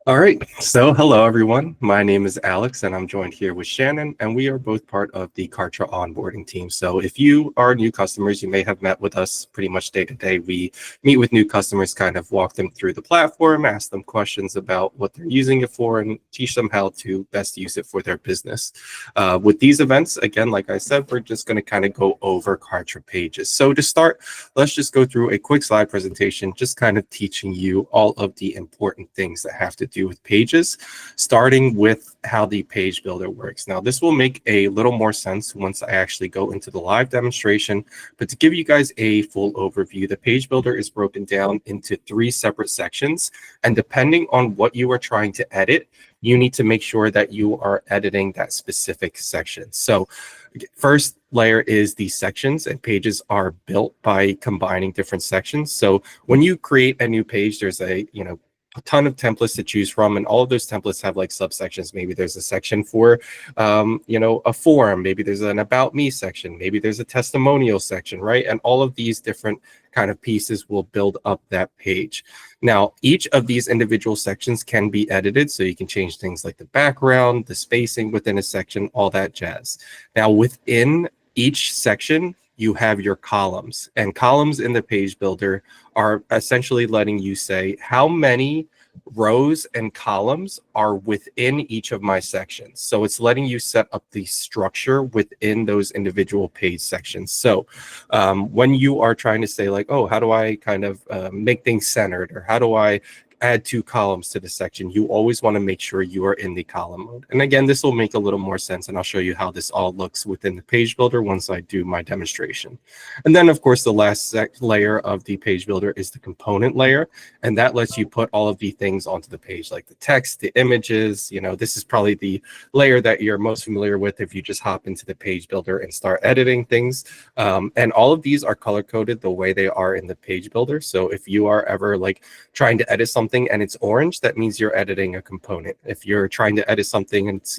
All right, so hello everyone. My name is Alex and I'm joined here with Shannon, and we are both part of the Kartra onboarding team. So if you are new customers, you may have met with us pretty much day to day. We meet with new customers, kind of walk them through the platform, ask them questions about what they're using it for, and teach them how to best use it for their business. With these events, again, like I said, we're just going to kind of go over Kartra pages. So to start, let's just go through a quick slide presentation, just kind of teaching you all of the important things that have to do with pages, starting with how the page builder works. Now, this will make a little more sense once I actually go into the live demonstration, but to give you guys a full overview, the page builder is broken down into 3 separate sections, and depending on what you are trying to edit, you need to make sure that you are editing that specific section. So first layer is the sections, and pages are built by combining different sections. So when you create a new page, there's a ton of templates to choose from, and all of those templates have like subsections. Maybe there's a section for a forum, maybe there's an about me section, maybe there's a testimonial section, right? And all of these different kind of pieces will build up that page. Now, each of these individual sections can be edited, so you can change things like the background, the spacing within a section, all that jazz. Now, within each section, you have your columns, and columns in the page builder are essentially letting you say how many rows and columns are within each of my sections. So it's letting you set up the structure within those individual page sections. So when you are trying to say like, oh, how do I kind of make things centered, or how do I add 2 columns to the section, you always want to make sure you are in the column mode. And again, this will make a little more sense, and I'll show you how this all looks within the page builder once I do my demonstration. And then, of course, the last layer of the page builder is the component layer, and that lets you put all of the things onto the page, like the text, the images. This is probably the layer that you're most familiar with if you just hop into the page builder and start editing things. And all of these are color-coded the way they are in the page builder. So if you are ever like trying to edit something and it's orange, that means you're editing a component. If you're trying to edit something and it's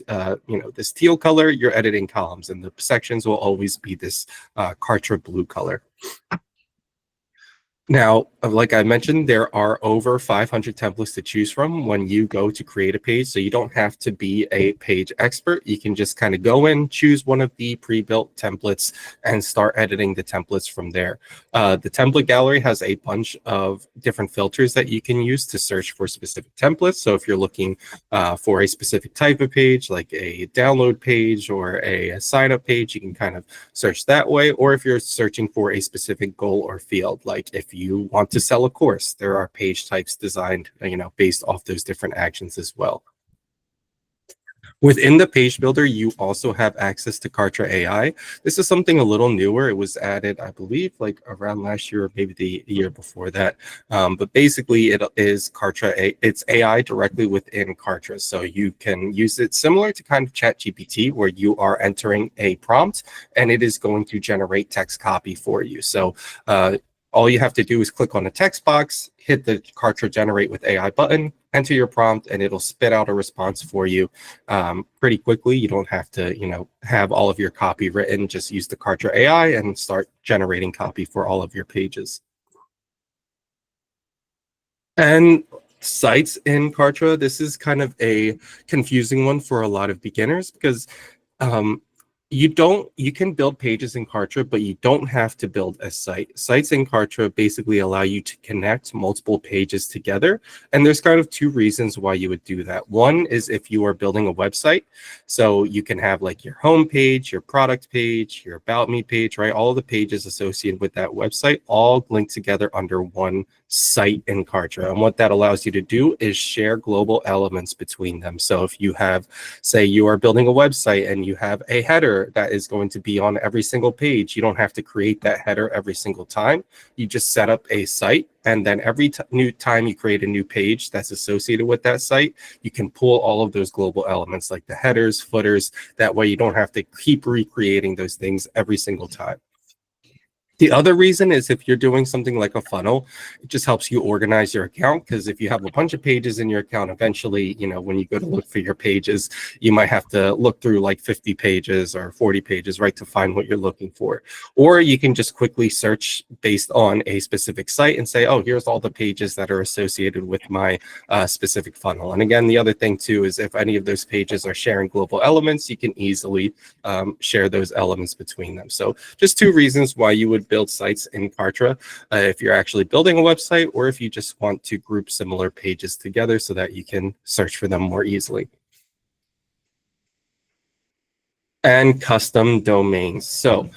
this teal color, you're editing columns, and the sections will always be this Kartra blue color. Now, like I mentioned, there are over 500 templates to choose from when you go to create a page. So you don't have to be a page expert. You can just kind of go in, choose one of the pre-built templates, and start editing the templates from there. The template gallery has a bunch of different filters that you can use to search for specific templates. So if you're looking for a specific type of page, like a download page or a sign-up page, you can kind of search that way. Or if you're searching for a specific goal or field, like if you want to sell a course, there are page types designed, based off those different actions as well. Within the page builder, you also have access to Kartra AI. This is something a little newer. It was added, I believe, like around last year or maybe the year before that. But basically, it is it's AI directly within Kartra. So you can use it similar to kind of ChatGPT, where you are entering a prompt and it is going to generate text copy for you. So all you have to do is click on the text box, hit the Kartra Generate with AI button, enter your prompt, and it'll spit out a response for you pretty quickly. You don't have to, have all of your copy written. Just use the Kartra AI and start generating copy for all of your pages. And sites in Kartra, this is kind of a confusing one for a lot of beginners, because you can build pages in Kartra, but you don't have to build a site. Sites in Kartra basically allow you to connect multiple pages together. And there's kind of 2 reasons why you would do that. One is if you are building a website, so you can have like your home page, your product page, your about me page, right? All of the pages associated with that website all linked together under one site in Kartra. And what that allows you to do is share global elements between them. So if you have, say you are building a website and you have a header that is going to be on every single page, you don't have to create that header every single time. You just set up a site, and then every new time you create a new page that's associated with that site, you can pull all of those global elements like the headers, footers. That way you don't have to keep recreating those things every single time. The other reason is if you're doing something like a funnel, it just helps you organize your account, because if you have a bunch of pages in your account, eventually, when you go to look for your pages, you might have to look through like 50 pages or 40 pages, right, to find what you're looking for. Or you can just quickly search based on a specific site and say, oh, here's all the pages that are associated with my specific funnel. And again, the other thing too is if any of those pages are sharing global elements, you can easily share those elements between them. So just two reasons why you would build sites in Kartra, if you're actually building a website, or if you just want to group similar pages together so that you can search for them more easily. And custom domains. So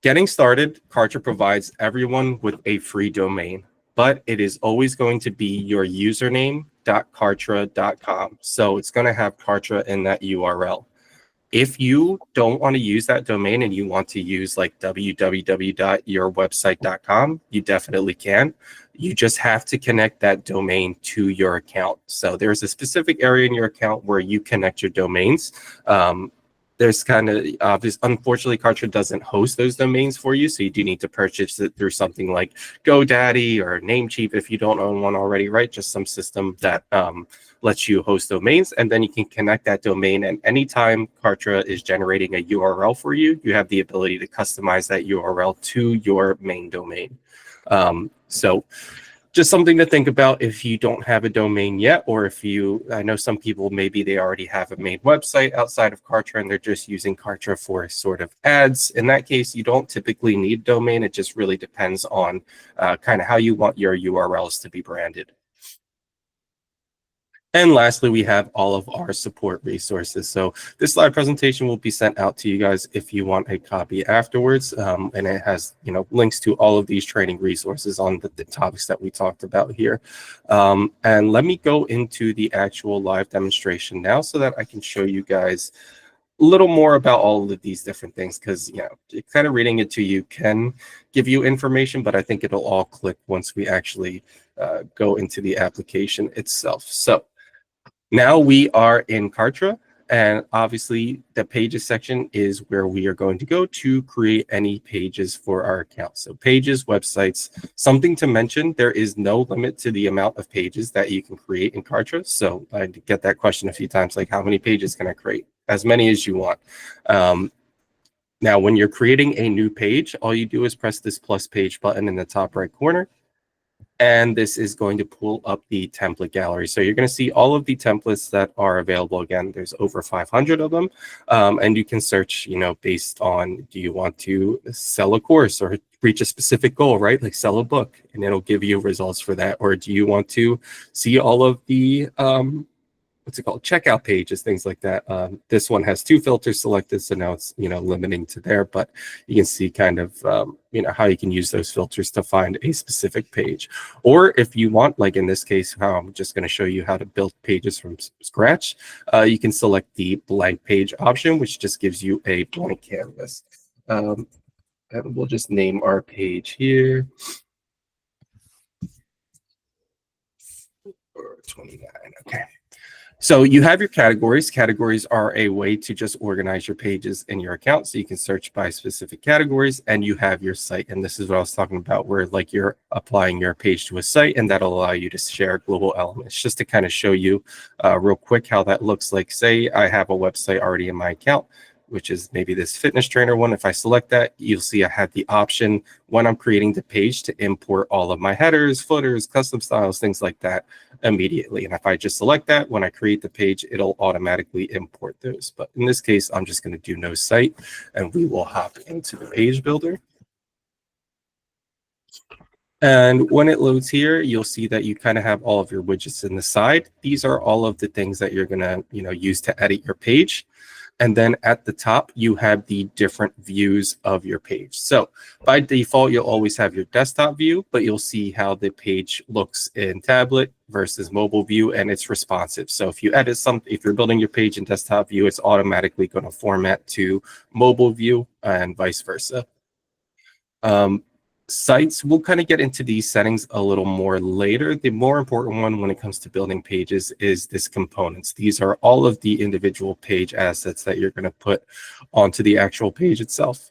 getting started, Kartra provides everyone with a free domain, but it is always going to be your username.kartra.com. So it's going to have Kartra in that URL. If you don't want to use that domain and you want to use like www.yourwebsite.com, you definitely can. You just have to connect that domain to your account. So there's a specific area in your account where you connect your domains. There's kind of obvious, unfortunately, Kartra doesn't host those domains for you. So you do need to purchase it through something like GoDaddy or Namecheap if you don't own one already, right? Just some system that lets you host domains, and then you can connect that domain. And anytime Kartra is generating a URL for you, you have the ability to customize that URL to your main domain. So just something to think about if you don't have a domain yet, or if I know some people, maybe they already have a main website outside of Kartra and they're just using Kartra for sort of ads. In that case, you don't typically need a domain. It just really depends on kind of how you want your URLs to be branded. And lastly, we have all of our support resources. So this slide presentation will be sent out to you guys if you want a copy afterwards. And it has, links to all of these training resources on the topics that we talked about here. And let me go into the actual live demonstration now so that I can show you guys a little more about all of these different things, because kind of reading it to you can give you information, but I think it'll all click once we actually go into the application itself. So now we are in Kartra, and obviously the pages section is where we are going to go to create any pages for our account. So pages, websites, something to mention, there is no limit to the amount of pages that you can create in Kartra. So I get that question a few times, like how many pages can I create? As many as you want. Now, when you're creating a new page, all you do is press this plus page button in the top right corner. And this is going to pull up the template gallery. So you're going to see all of the templates that are available. Again, there's over 500 of them. And you can search, based on, do you want to sell a course or reach a specific goal, right? Like sell a book, and it'll give you results for that. Or do you want to see all of the checkout pages, things like that. This one has two filters selected, so now it's limiting to there, but you can see kind of how you can use those filters to find a specific page. Or if you want, like in this case, how I'm just going to show you how to build pages from scratch, you can select the blank page option, which just gives you a blank canvas. And we'll just name our page here. 29. Okay. So you have your categories. Categories are a way to just organize your pages in your account. So you can search by specific categories, and you have your site. And this is what I was talking about, where like you're applying your page to a site, and that'll allow you to share global elements. Just to kind of show you real quick how that looks like. Say I have a website already in my account, which is maybe this fitness trainer one. If I select that, you'll see I have the option when I'm creating the page to import all of my headers, footers, custom styles, things like that immediately. And if I just select that, when I create the page, it'll automatically import those. But in this case, I'm just going to do no site, and we will hop into the page builder. And when it loads here, you'll see that you kind of have all of your widgets in the side. These are all of the things that you're going to use to edit your page. And then at the top, you have the different views of your page. So by default, you'll always have your desktop view, but you'll see how the page looks in tablet versus mobile view, and it's responsive. So if you edit something, if you're building your page in desktop view, it's automatically going to format to mobile view and vice versa. Sites, we'll kind of get into these settings a little more later. The more important one when it comes to building pages is this components. These are all of the individual page assets that you're going to put onto the actual page itself.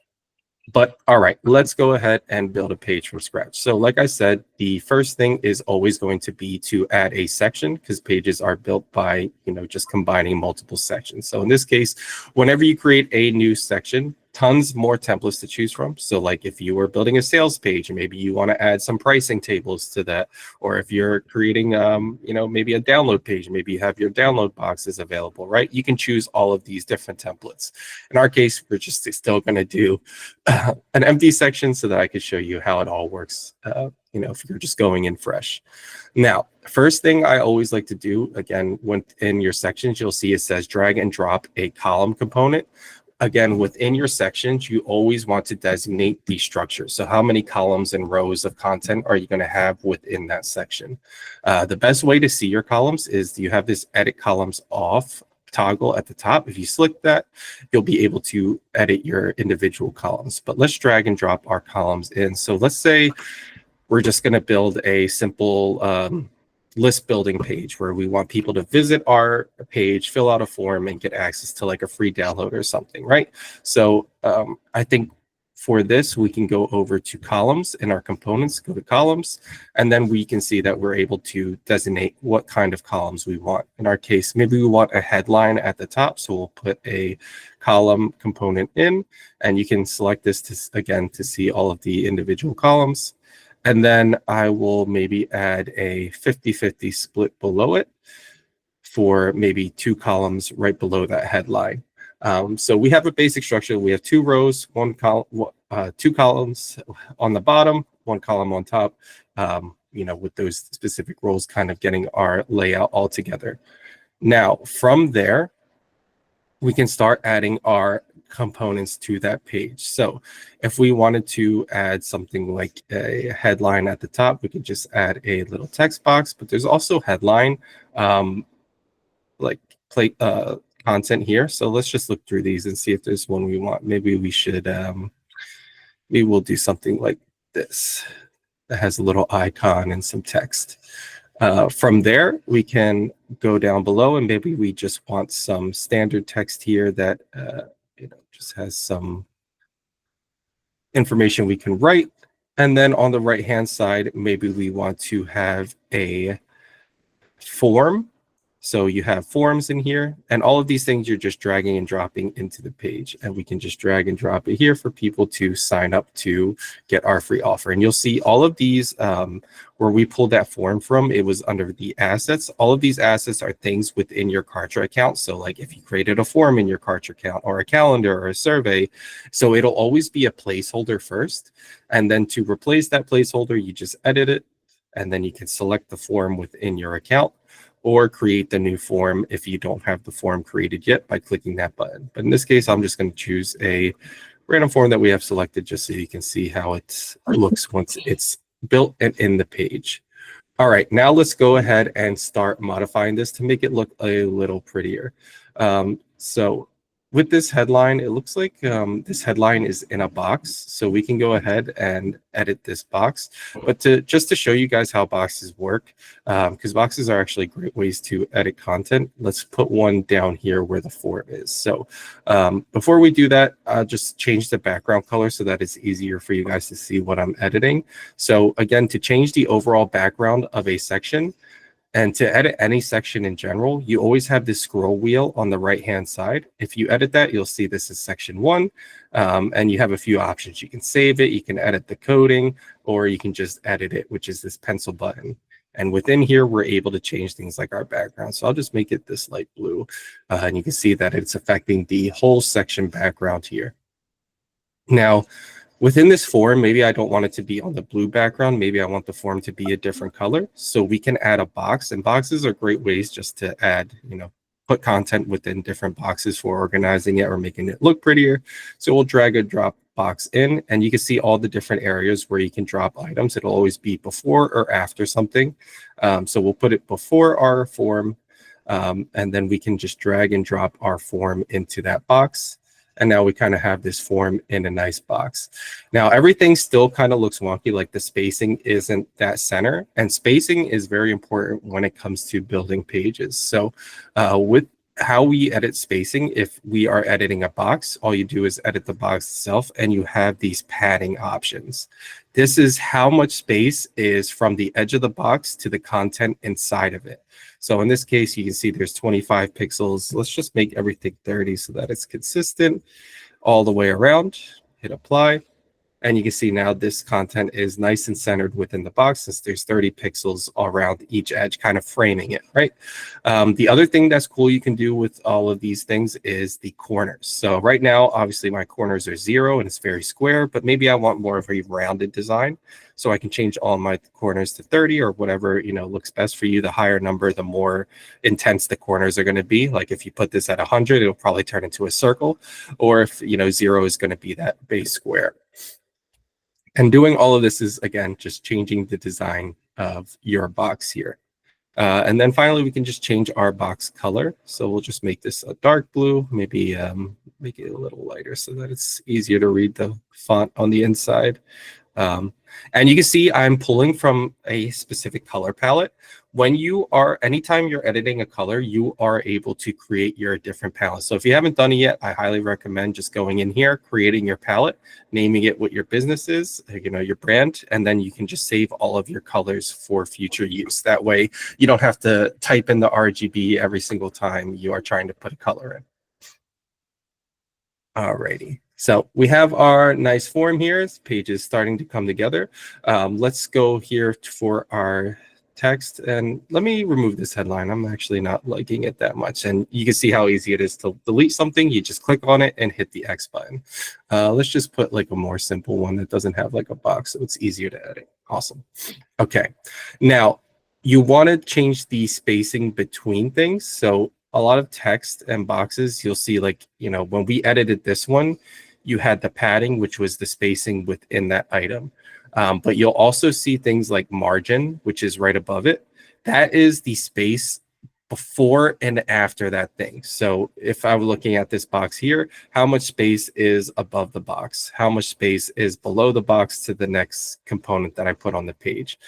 But all right, let's go ahead and build a page from scratch. So like I said, the first thing is always going to be to add a section, because pages are built by, just combining multiple sections. So in this case, whenever you create a new section, tons more templates to choose from. So like if you were building a sales page, maybe you want to add some pricing tables to that. Or if you're creating, maybe a download page, maybe you have your download boxes available, right? You can choose all of these different templates. In our case, we're just still going to do an empty section so that I could show you how it all works, if you're just going in fresh. Now, first thing I always like to do, again, when in your sections, you'll see it says drag and drop a column component. Again, within your sections, you always want to designate the structure. So how many columns and rows of content are you going to have within that section? The best way to see your columns is you have this edit columns off toggle at the top. If you select that, you'll be able to edit your individual columns. But let's drag and drop our columns in. So let's say we're just going to build a simple list building page where we want people to visit our page, fill out a form, and get access to like a free download or something, right? So I think for this, we can go over to columns in our components, go to columns, and then we can see that we're able to designate what kind of columns we want. In our case, maybe we want a headline at the top, so we'll put a column component in, and you can select this to see all of the individual columns. And then I will maybe add a 50-50 split below it for maybe 2 columns right below that headline. So we have a basic structure. We have 2 rows, 2 columns on the bottom, 1 column on top, with those specific rows kind of getting our layout all together. Now, from there, we can start adding our components to that page. So if we wanted to add something like a headline at the top, we could just add a little text box, but there's also headline content here. So let's just look through these and see if there's one we want. Maybe we should, maybe we'll do something like this that has a little icon and some text. From there, we can go down below and maybe we just want some standard text here that just has some information we can write. And then on the right-hand side, maybe we want to have a form. So you have forms in here, and all of these things you're just dragging and dropping into the page, and we can just drag and drop it here for people to sign up to get our free offer. And you'll see all of these where we pulled that form from, it was under the assets. All of these assets are things within your Kartra account. So like if you created a form in your Kartra account or a calendar or a survey, so it'll always be a placeholder first. And then to replace that placeholder, you just edit it, and then you can select the form within your account, or create the new form if you don't have the form created yet by clicking that button. But in this case, I'm just going to choose a random form that we have selected just so you can see how it looks once it's built and in the page. All right, now let's go ahead and start modifying this to make it look a little prettier. So with this headline, it looks like this headline is in a box, so we can go ahead and edit this box. But just to show you guys how boxes work, because boxes are actually great ways to edit content, let's put one down here where the form is. So before we do that, I'll just change the background color so that it's easier for you guys to see what I'm editing. So again, to change the overall background of a section, and to edit any section in general, you always have this scroll wheel on the right-hand side. If you edit that, you'll see this is section 1, and you have a few options. You can save it, you can edit the coding, or you can just edit it, which is this pencil button. And within here, we're able to change things like our background. So I'll just make it this light blue, and you can see that it's affecting the whole section background here. Now, within this form, maybe I don't want it to be on the blue background. Maybe I want the form to be a different color. So we can add a box, and boxes are great ways just to add, put content within different boxes for organizing it or making it look prettier. So we'll drag and drop box in, and you can see all the different areas where you can drop items. It'll always be before or after something. So we'll put it before our form, and then we can just drag and drop our form into that box. And now we kind of have this form in a nice box. Now, everything still kind of looks wonky, like the spacing isn't that center. And spacing is very important when it comes to building pages. So with how we edit spacing, if we are editing a box, all you do is edit the box itself and you have these padding options. This is how much space is from the edge of the box to the content inside of it. So in this case, you can see there's 25 pixels. Let's just make everything 30 so that it's consistent all the way around. Hit apply. And you can see now this content is nice and centered within the box since there's 30 pixels around each edge, kind of framing it, right? The other thing that's cool you can do with all of these things is the corners. So right now, obviously my corners are 0 and it's very square, but maybe I want more of a rounded design. So I can change all my corners to 30 or whatever, looks best for you. The higher number, the more intense the corners are going to be. Like if you put this at 100, it'll probably turn into a circle. Or if, 0 is going to be that base square. And doing all of this is, again, just changing the design of your box here. And then finally, we can just change our box color. So we'll just make this a dark blue, maybe make it a little lighter so that it's easier to read the font on the inside. And you can see I'm pulling from a specific color palette. Anytime you're editing a color, you are able to create your different palettes. So if you haven't done it yet, I highly recommend just going in here, creating your palette, naming it what your business is, your brand, and then you can just save all of your colors for future use. That way you don't have to type in the RGB every single time you are trying to put a color in. Alrighty. So we have our nice form here. This page is starting to come together. Let's go here for our text. And let me remove this headline. I'm actually not liking it that much. And you can see how easy it is to delete something. You just click on it and hit the X button. Let's just put like a more simple one that doesn't have like a box, so it's easier to edit. Awesome. Okay. Now, you want to change the spacing between things. So a lot of text and boxes, you'll see like, when we edited this one, you had the padding, which was the spacing within that item. But you'll also see things like margin, which is right above it. That is the space before and after that thing. So if I'm looking at this box here, how much space is above the box? How much space is below the box to the next component that I put on the page?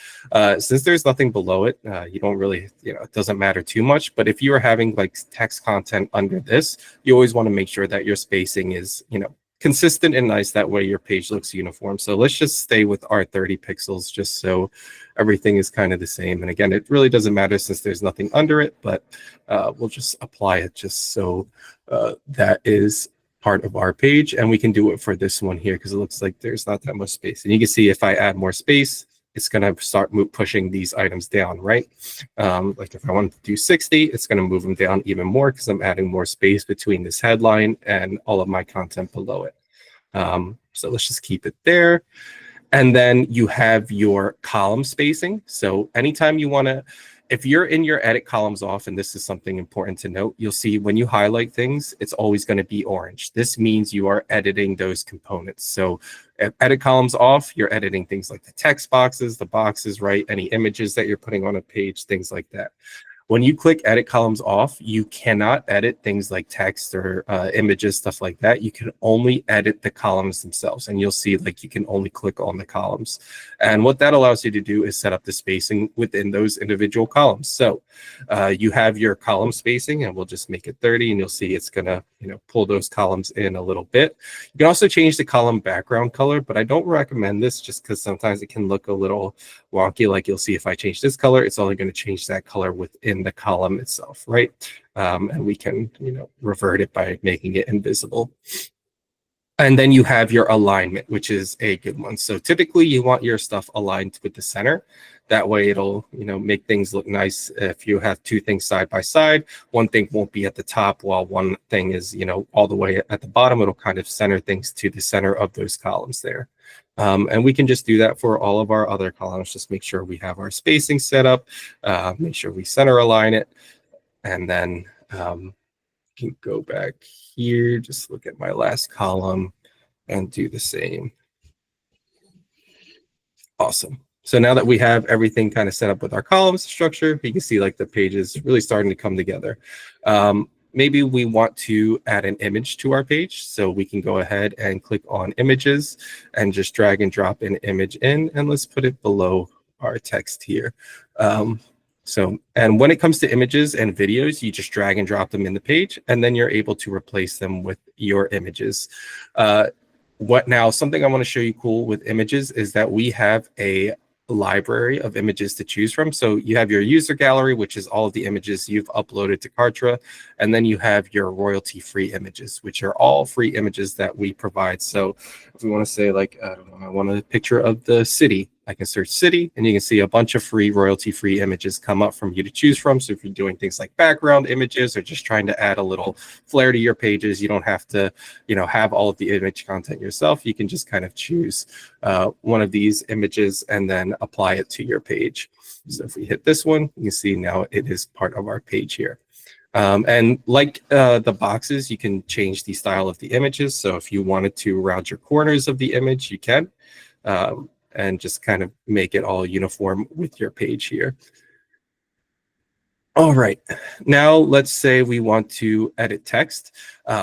Since there's nothing below it, you don't really, it doesn't matter too much. But if you are having like text content under this, you always want to make sure that your spacing is, consistent and nice. That way your page looks uniform. So let's just stay with our 30 pixels just so everything is kind of the same. And again, it really doesn't matter since there's nothing under it, but we'll just apply it just so that is part of our page. And we can do it for this one here because it looks like there's not that much space. And you can see if I add more space, it's going to start pushing these items down, right? Like if I wanted to do 60, it's going to move them down even more because I'm adding more space between this headline and all of my content below it. So let's just keep it there. And then you have your column spacing. So anytime you want to, if you're in your edit columns off, and this is something important to note, you'll see when you highlight things, it's always going to be orange. This means you are editing those components. So if edit columns off, you're editing things like the text boxes, the boxes, right? Any images that you're putting on a page, things like that. When you click edit columns off, you cannot edit things like text or images, stuff like that. You can only edit the columns themselves. And you'll see like you can only click on the columns. And what that allows you to do is set up the spacing within those individual columns. So you have your column spacing, and we'll just make it 30, and you'll see it's going to pull those columns in a little bit. You can also change the column background color, but I don't recommend this just because sometimes it can look a little wonky. Like you'll see if I change this color, it's only going to change that color within the column itself, right? And we can, revert it by making it invisible. And then you have your alignment, which is a good one. So typically you want your stuff aligned with the center. That way it'll, make things look nice. If you have two things side by side, one thing won't be at the top while one thing is, all the way at the bottom. It'll kind of center things to the center of those columns there. And we can just do that for all of our other columns. Just make sure we have our spacing set up, make sure we center align it. And then can go back here, just look at my last column and do the same. Awesome. So now that we have everything kind of set up with our columns structure, you can see like the page is really starting to come together. Maybe we want to add an image to our page. So we can go ahead and click on images and just drag and drop an image in, and let's put it below our text here. So, and when it comes to images and videos, you just drag and drop them in the page, and then you're able to replace them with your images. Something I want to show you cool with images is that we have a library of images to choose from. So you have your user gallery, which is all of the images you've uploaded to Kartra, and then you have your royalty-free images, which are all free images that we provide. So if we want to say, like, I don't know, I want a picture of the city, I can search city, and you can see a bunch of free royalty-free images come up from you to choose from. So if you're doing things like background images or just trying to add a little flair to your pages, you don't have to, have all of the image content yourself. You can just kind of choose one of these images and then apply it to your page. So if we hit this one, you can see now it is part of our page here. And like the boxes, you can change the style of the images. So if you wanted to round your corners of the image, you can. And just kind of make it all uniform with your page here. All right, now let's say we want to edit text.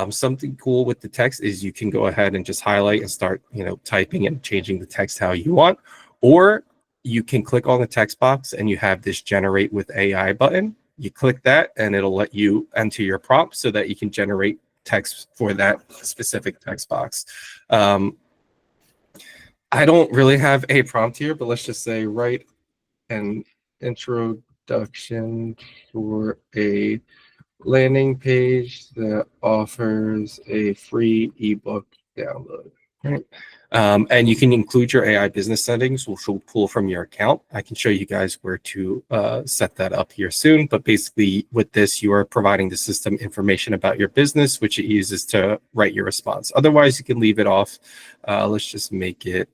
Something cool with the text is you can go ahead and just highlight and start, typing and changing the text how you want, or you can click on the text box and you have this generate with AI button. You click that and it'll let you enter your prompt so that you can generate text for that specific text box. I don't really have a prompt here, but let's just say write an introduction for a landing page that offers a free ebook download. Right. And you can include your AI business settings, which will pull from your account. I can show you guys where to set that up here soon. But basically, with this, you are providing the system information about your business, which it uses to write your response. Otherwise, you can leave it off. Let's just make it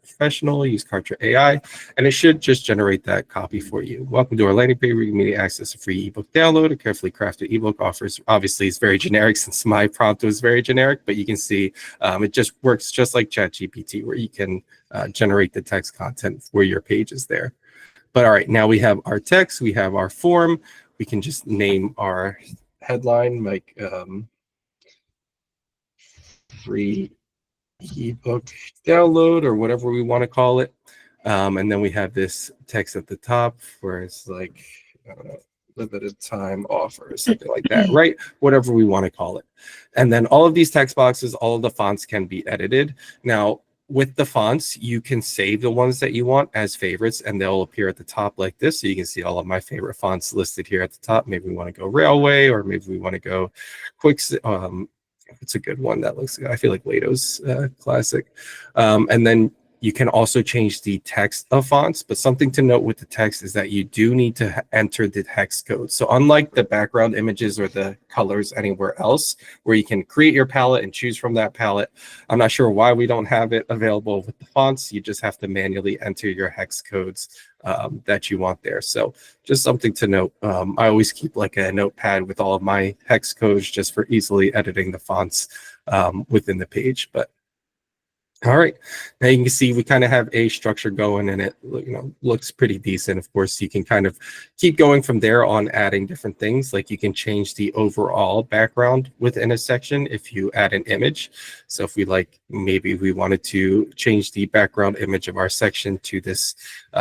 professional. Use Kartra AI, and it should just generate that copy for you. Welcome to our landing page where you can immediately access a free ebook download. A carefully crafted ebook offers. Obviously, it's very generic since my prompt was very generic, but you can see it just works just like ChatGPT, where you can generate the text content for your pages there. But all right, now we have our text, we have our form. We can just name our headline like free ebook download or whatever we want to call it. And then we have this text at the top where it's like, I don't know, limited time offer or something like that, right? Whatever we want to call it. And then all of these text boxes, all of the fonts can be edited. Now, with the fonts, you can save the ones that you want as favorites, and they'll appear at the top like this. So you can see all of my favorite fonts listed here at the top. Maybe we want to go Railway, or maybe we want to go Quick. It's a good one that looks, I feel like Lado's classic. And then you can also change the text of fonts, but something to note with the text is that you do need to enter the hex code. So unlike the background images or the colors anywhere else, where you can create your palette and choose from that palette, I'm not sure why we don't have it available with the fonts. You just have to manually enter your hex codes that you want there. So just something to note. I always keep like a notepad with all of my hex codes just for easily editing the fonts within the page. But all right, now you can see we kind of have a structure going, and it looks pretty decent. Of course, you can kind of keep going from there on adding different things. Like you can change the overall background within a section if you add an image. So if maybe we wanted to change the background image of our section to this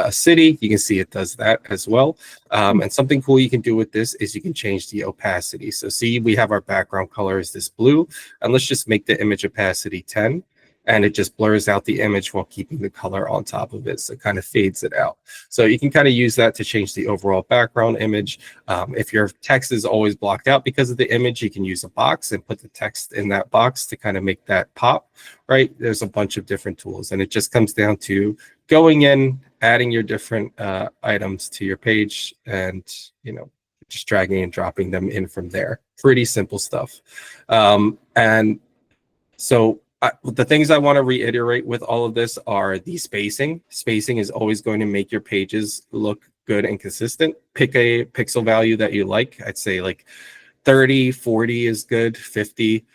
city, you can see it does that as well. And something cool you can do with this is you can change the opacity. So see, we have our background color is this blue, and let's just make the image opacity 10. And it just blurs out the image while keeping the color on top of it. So it kind of fades it out. So you can kind of use that to change the overall background image. If your text is always blocked out because of the image, you can use a box and put the text in that box to kind of make that pop, right? There's a bunch of different tools, and it just comes down to going in, adding your different items to your page, and, just dragging and dropping them in from there. Pretty simple stuff. And so the things I want to reiterate with all of this are the spacing. Spacing is always going to make your pages look good and consistent. Pick a pixel value that you like. I'd say like 30, 40 is good, 50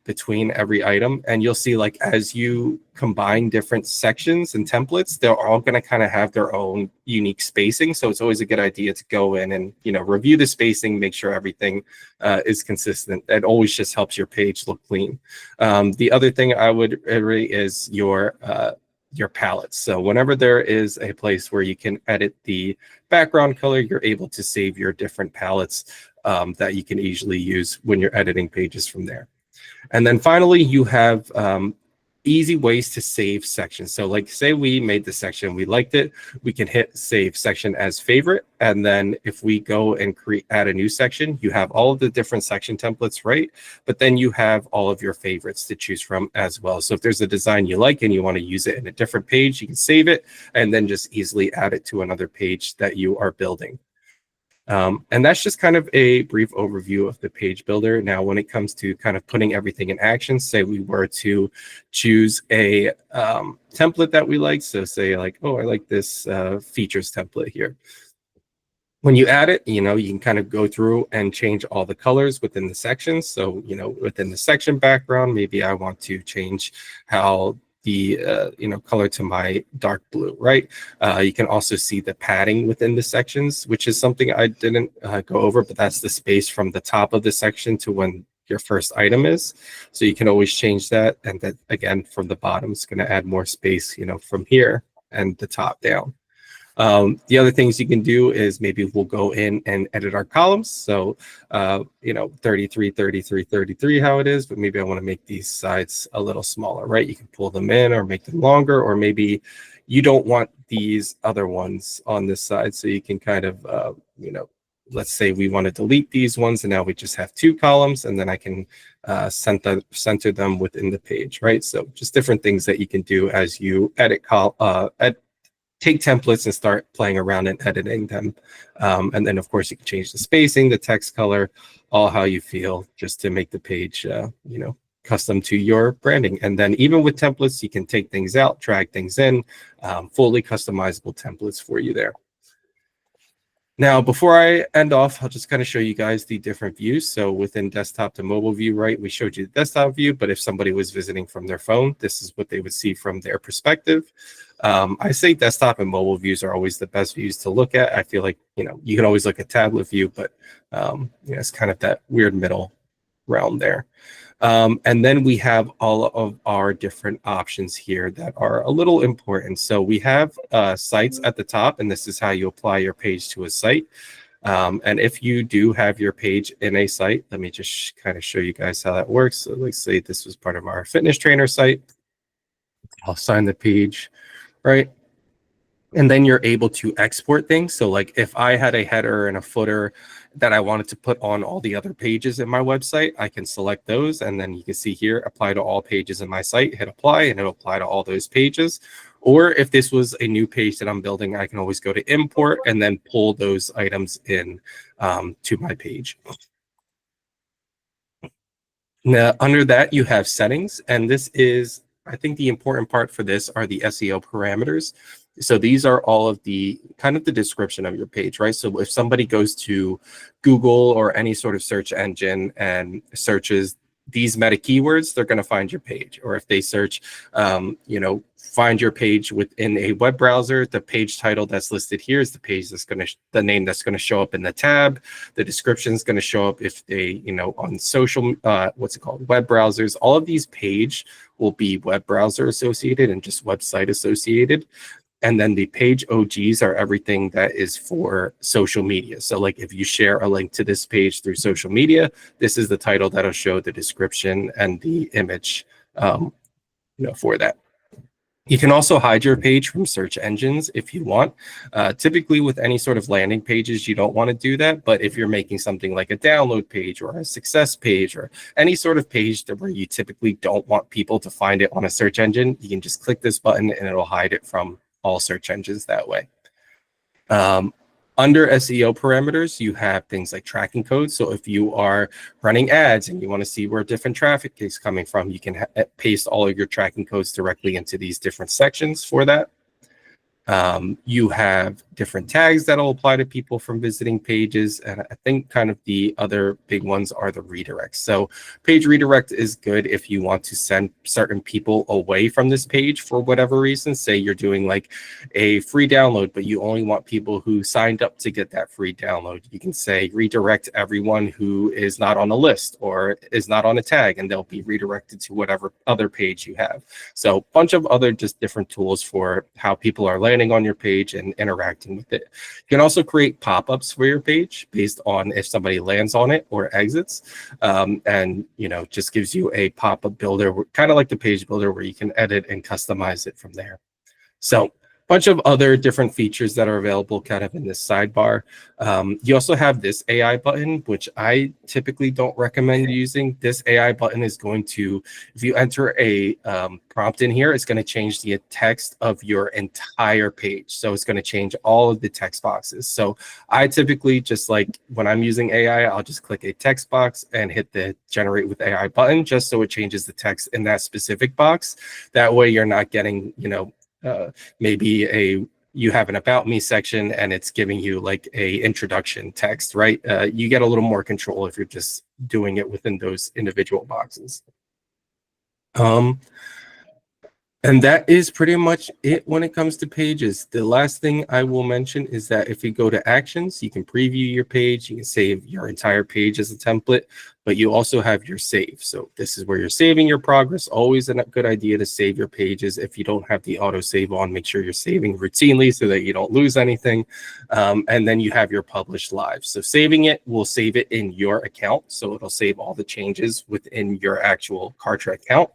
between every item. And you'll see, like, as you combine different sections and templates, they're all going to kind of have their own unique spacing. So it's always a good idea to go in and, review the spacing, make sure everything is consistent. That always just helps your page look clean. The other thing I would iterate is your your palettes. So whenever there is a place where you can edit the background color, you're able to save your different palettes that you can easily use when you're editing pages from there. And then finally, you have easy ways to save sections. So like say we made the section, we liked it, we can hit save section as favorite. And then if we go and add a new section, you have all of the different section templates, right? But then you have all of your favorites to choose from as well. So if there's a design you like and you want to use it in a different page, you can save it and then just easily add it to another page that you are building. And that's just kind of a brief overview of the page builder. Now, when it comes to kind of putting everything in action, say we were to choose a template that we like. So say like, oh, I like this features template here. When you add it, you can kind of go through and change all the colors within the sections. So, within the section background, maybe I want to change how the color to my dark blue, right? You can also see the padding within the sections, which is something I didn't go over, but that's the space from the top of the section to when your first item is. So you can always change that. And that again, from the bottom, it's going to add more space, from here and the top down. The other things you can do is maybe we'll go in and edit our columns. So, 33, 33, 33, how it is, but maybe I want to make these sides a little smaller, right? You can pull them in or make them longer, or maybe you don't want these other ones on this side. So you can kind of, let's say we want to delete these ones and now we just have 2 columns, and then I can center them within the page, right? So just different things that you can do as you take templates and start playing around and editing them. And then, of course, you can change the spacing, the text color, all how you feel, just to make the page, custom to your branding. And then even with templates, you can take things out, drag things in, fully customizable templates for you there. Now, before I end off, I'll just kind of show you guys the different views. So within desktop to mobile view, right, we showed you the desktop view, but if somebody was visiting from their phone, this is what they would see from their perspective. I say desktop and mobile views are always the best views to look at. I feel like, you can always look at tablet view, but it's kind of that weird middle realm there. And then we have all of our different options here that are a little important. So we have sites at the top, and this is how you apply your page to a site. And if you do have your page in a site, let me just kind of show you guys how that works. So let's say this was part of our fitness trainer site. I'll assign the page, right? And then you're able to export things. So like if I had a header and a footer that I wanted to put on all the other pages in my website, I can select those. And then you can see here, apply to all pages in my site, hit apply, and it'll apply to all those pages. Or if this was a new page that I'm building, I can always go to import and then pull those items in to my page. Now, under that, you have settings. And this is, I think the important part for this are the SEO parameters. So these are all of the kind of the description of your page, right? So if somebody goes to Google or any sort of search engine and searches these meta keywords, they're going to find your page. Or if they search, find your page within a web browser, the page title that's listed here is the page that's going to, the name that's going to show up in the tab. The description is going to show up if they, on social, web browsers. All of these page will be web browser associated and just website associated. And then the page OGs are everything that is for social media. So like if you share a link to this page through social media, this is the title that'll show the description and the image for that. You can also hide your page from search engines if you want. Typically with any sort of landing pages, you don't want to do that. But if you're making something like a download page or a success page or any sort of page where you typically don't want people to find it on a search engine, you can just click this button and it'll hide it from all search engines that way. Under SEO parameters, you have things like tracking codes. So if you are running ads and you want to see where different traffic is coming from, you can paste all of your tracking codes directly into these different sections for that. You have different tags that'll apply to people from visiting pages. And I think kind of the other big ones are the redirects. So page redirect is good if you want to send certain people away from this page for whatever reason. Say you're doing like a free download, but you only want people who signed up to get that free download. You can say redirect everyone who is not on a list or is not on a tag, and they'll be redirected to whatever other page you have. So a bunch of other just different tools for how people are landing on your page and interacting with it. You can also create pop-ups for your page based on if somebody lands on it or exits. And, just gives you a pop-up builder, kind of like the page builder, where you can edit and customize it from there. So bunch of other different features that are available kind of in this sidebar. You also have this AI button, which I typically don't recommend using. This AI button is going to, if you enter a prompt in here, it's going to change the text of your entire page. So it's going to change all of the text boxes. So I typically just like when I'm using AI, I'll just click a text box and hit the generate with AI button, just so it changes the text in that specific box. That way you're not getting, maybe you have an about me section and it's giving you like a introduction text, right? You get a little more control if you're just doing it within those individual boxes. And that is pretty much it when it comes to pages. The last thing I will mention is that if you go to actions, you can preview your page, you can save your entire page as a template, but you also have your save. So this is where you're saving your progress. Always a good idea to save your pages. If you don't have the auto save on, make sure you're saving routinely so that you don't lose anything. And then you have your publish live. So saving it will save it in your account. So it'll save all the changes within your actual Kartra account.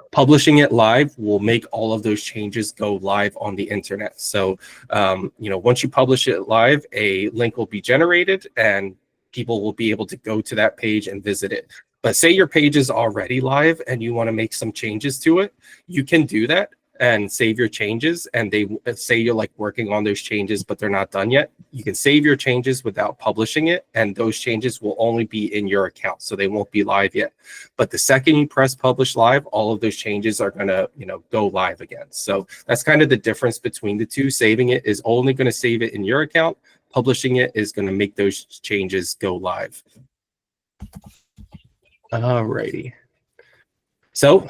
Publishing it live will make all of those changes go live on the internet. So, once you publish it live, a link will be generated and people will be able to go to that page and visit it. But say your page is already live and you want to make some changes to it, you can do that and save your changes. And they say you're like working on those changes, but they're not done yet. You can save your changes without publishing it. And those changes will only be in your account. So they won't be live yet. But the second you press publish live, all of those changes are going to, go live again. So that's kind of the difference between the two. Saving it is only going to save it in your account. Publishing it is going to make those changes go live. Alrighty. So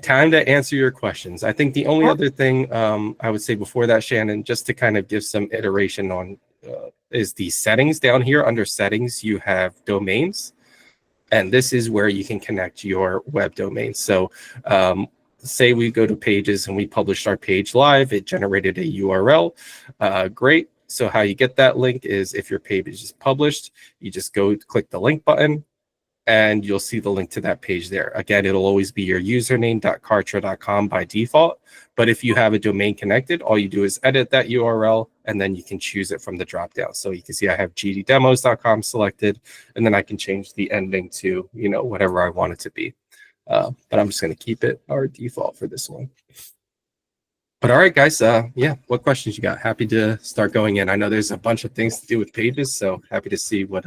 time to answer your questions. I think the only other thing I would say before that, Shannon, just to kind of give some iteration on is the settings. Down here under settings, you have domains. And this is where you can connect your web domain. So say we go to pages and we published our page live, it generated a URL. Great. So how you get that link is if your page is published, you just go click the link button and you'll see the link to that page there. Again, it'll always be your username.kartra.com by default. But if you have a domain connected, all you do is edit that URL and then you can choose it from the dropdown. So you can see I have gddemos.com selected, and then I can change the ending to, whatever I want it to be. But I'm just going to keep it our default for this one. But all right, guys, what questions you got? Happy to start going in. I know there's a bunch of things to do with pages, so happy to see what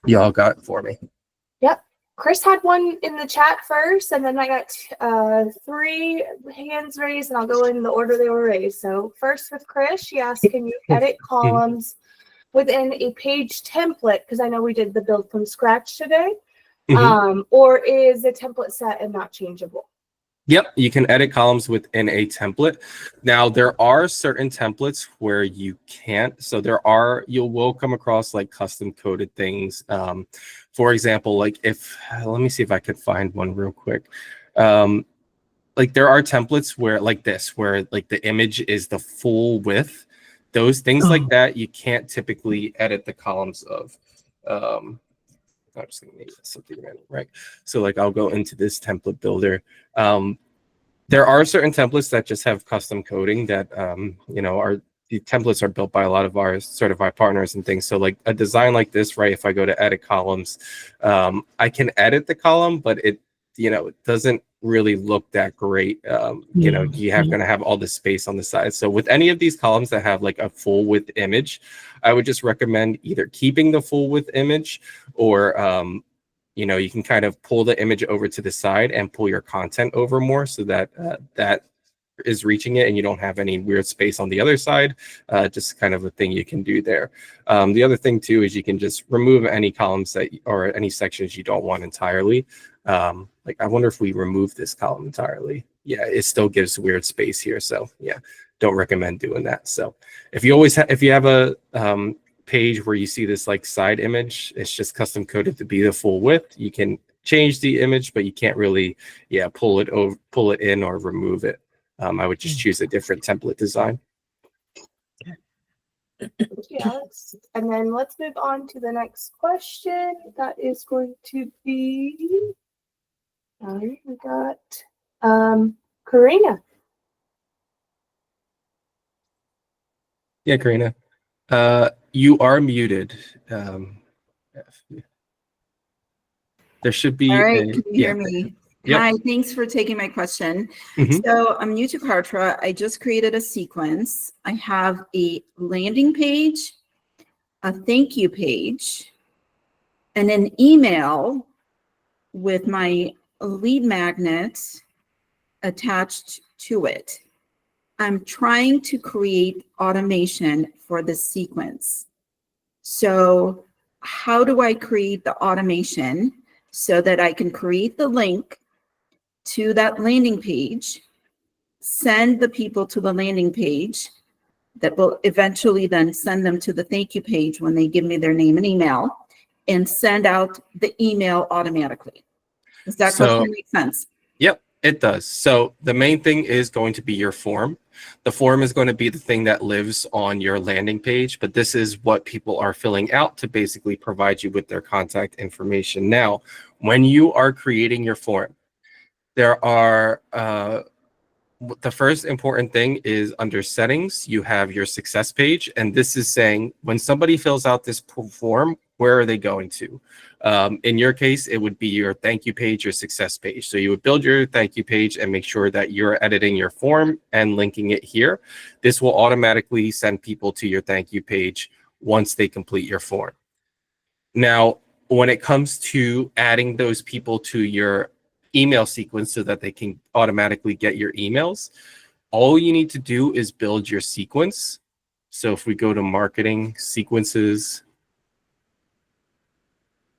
y'all got for me. Yep. Chris had one in the chat first, and then I got 3 hands raised, and I'll go in the order they were raised. So first with Chris, she asked, can you edit columns within a page template? Because I know we did the build from scratch today. Or is the template set and not changeable? Yep, you can edit columns within a template. Now, there are certain templates where you can't. So you will come across like custom coded things. For example, like let me see if I could find one real quick. Like there are templates where like this, where like the image is the full width. Those things like that, you can't typically edit the columns of. I'm just going to make something random, right? So like I'll go into this template builder. There are certain templates that just have custom coding that, the templates are built by a lot of our certified partners and things. So like a design like this, right? If I go to edit columns, I can edit the column, but it doesn't really look that great. You going to have all the space on the side. So with any of these columns that have like a full width image, I would just recommend either keeping the full width image or, you can kind of pull the image over to the side and pull your content over more so that that is reaching it and you don't have any weird space on the other side. Just kind of a thing you can do there. The other thing too is you can just remove any columns that or any sections you don't want entirely. Like I wonder if we remove this column entirely. Yeah, it still gives weird space here. So yeah, don't recommend doing that. So if you always if you have a page where you see this like side image, it's just custom coded to be the full width. You can change the image, but you can't really, pull it in or remove it. I would just choose a different template design. Yes. And then let's move on to the next question. That is going to be, we got Karina. Yeah, Karina. You are muted. There should be. All right, can you hear me? Yep. Hi, thanks for taking my question. Mhm. So I'm new to Kartra. I just created a sequence. I have a landing page, a thank you page, and an email with my lead magnet attached to it. I'm trying to create automation for this sequence. So how do I create the automation so that I can create the link to that landing page, send the people to the landing page that will eventually then send them to the thank you page when they give me their name and email, and send out the email automatically? Does that question make sense? Yep, it does. So the main thing is going to be your form. The form is going to be the thing that lives on your landing page, but this is what people are filling out to basically provide you with their contact information. Now, when you are creating your form, there are the first important thing is under settings, you have your success page. And this is saying when somebody fills out this form, where are they going to? In your case, it would be your thank you page, your success page. So you would build your thank you page and make sure that you're editing your form and linking it here. This will automatically send people to your thank you page once they complete your form. Now, when it comes to adding those people to your email sequence so that they can automatically get your emails, all you need to do is build your sequence. So if we go to marketing sequences,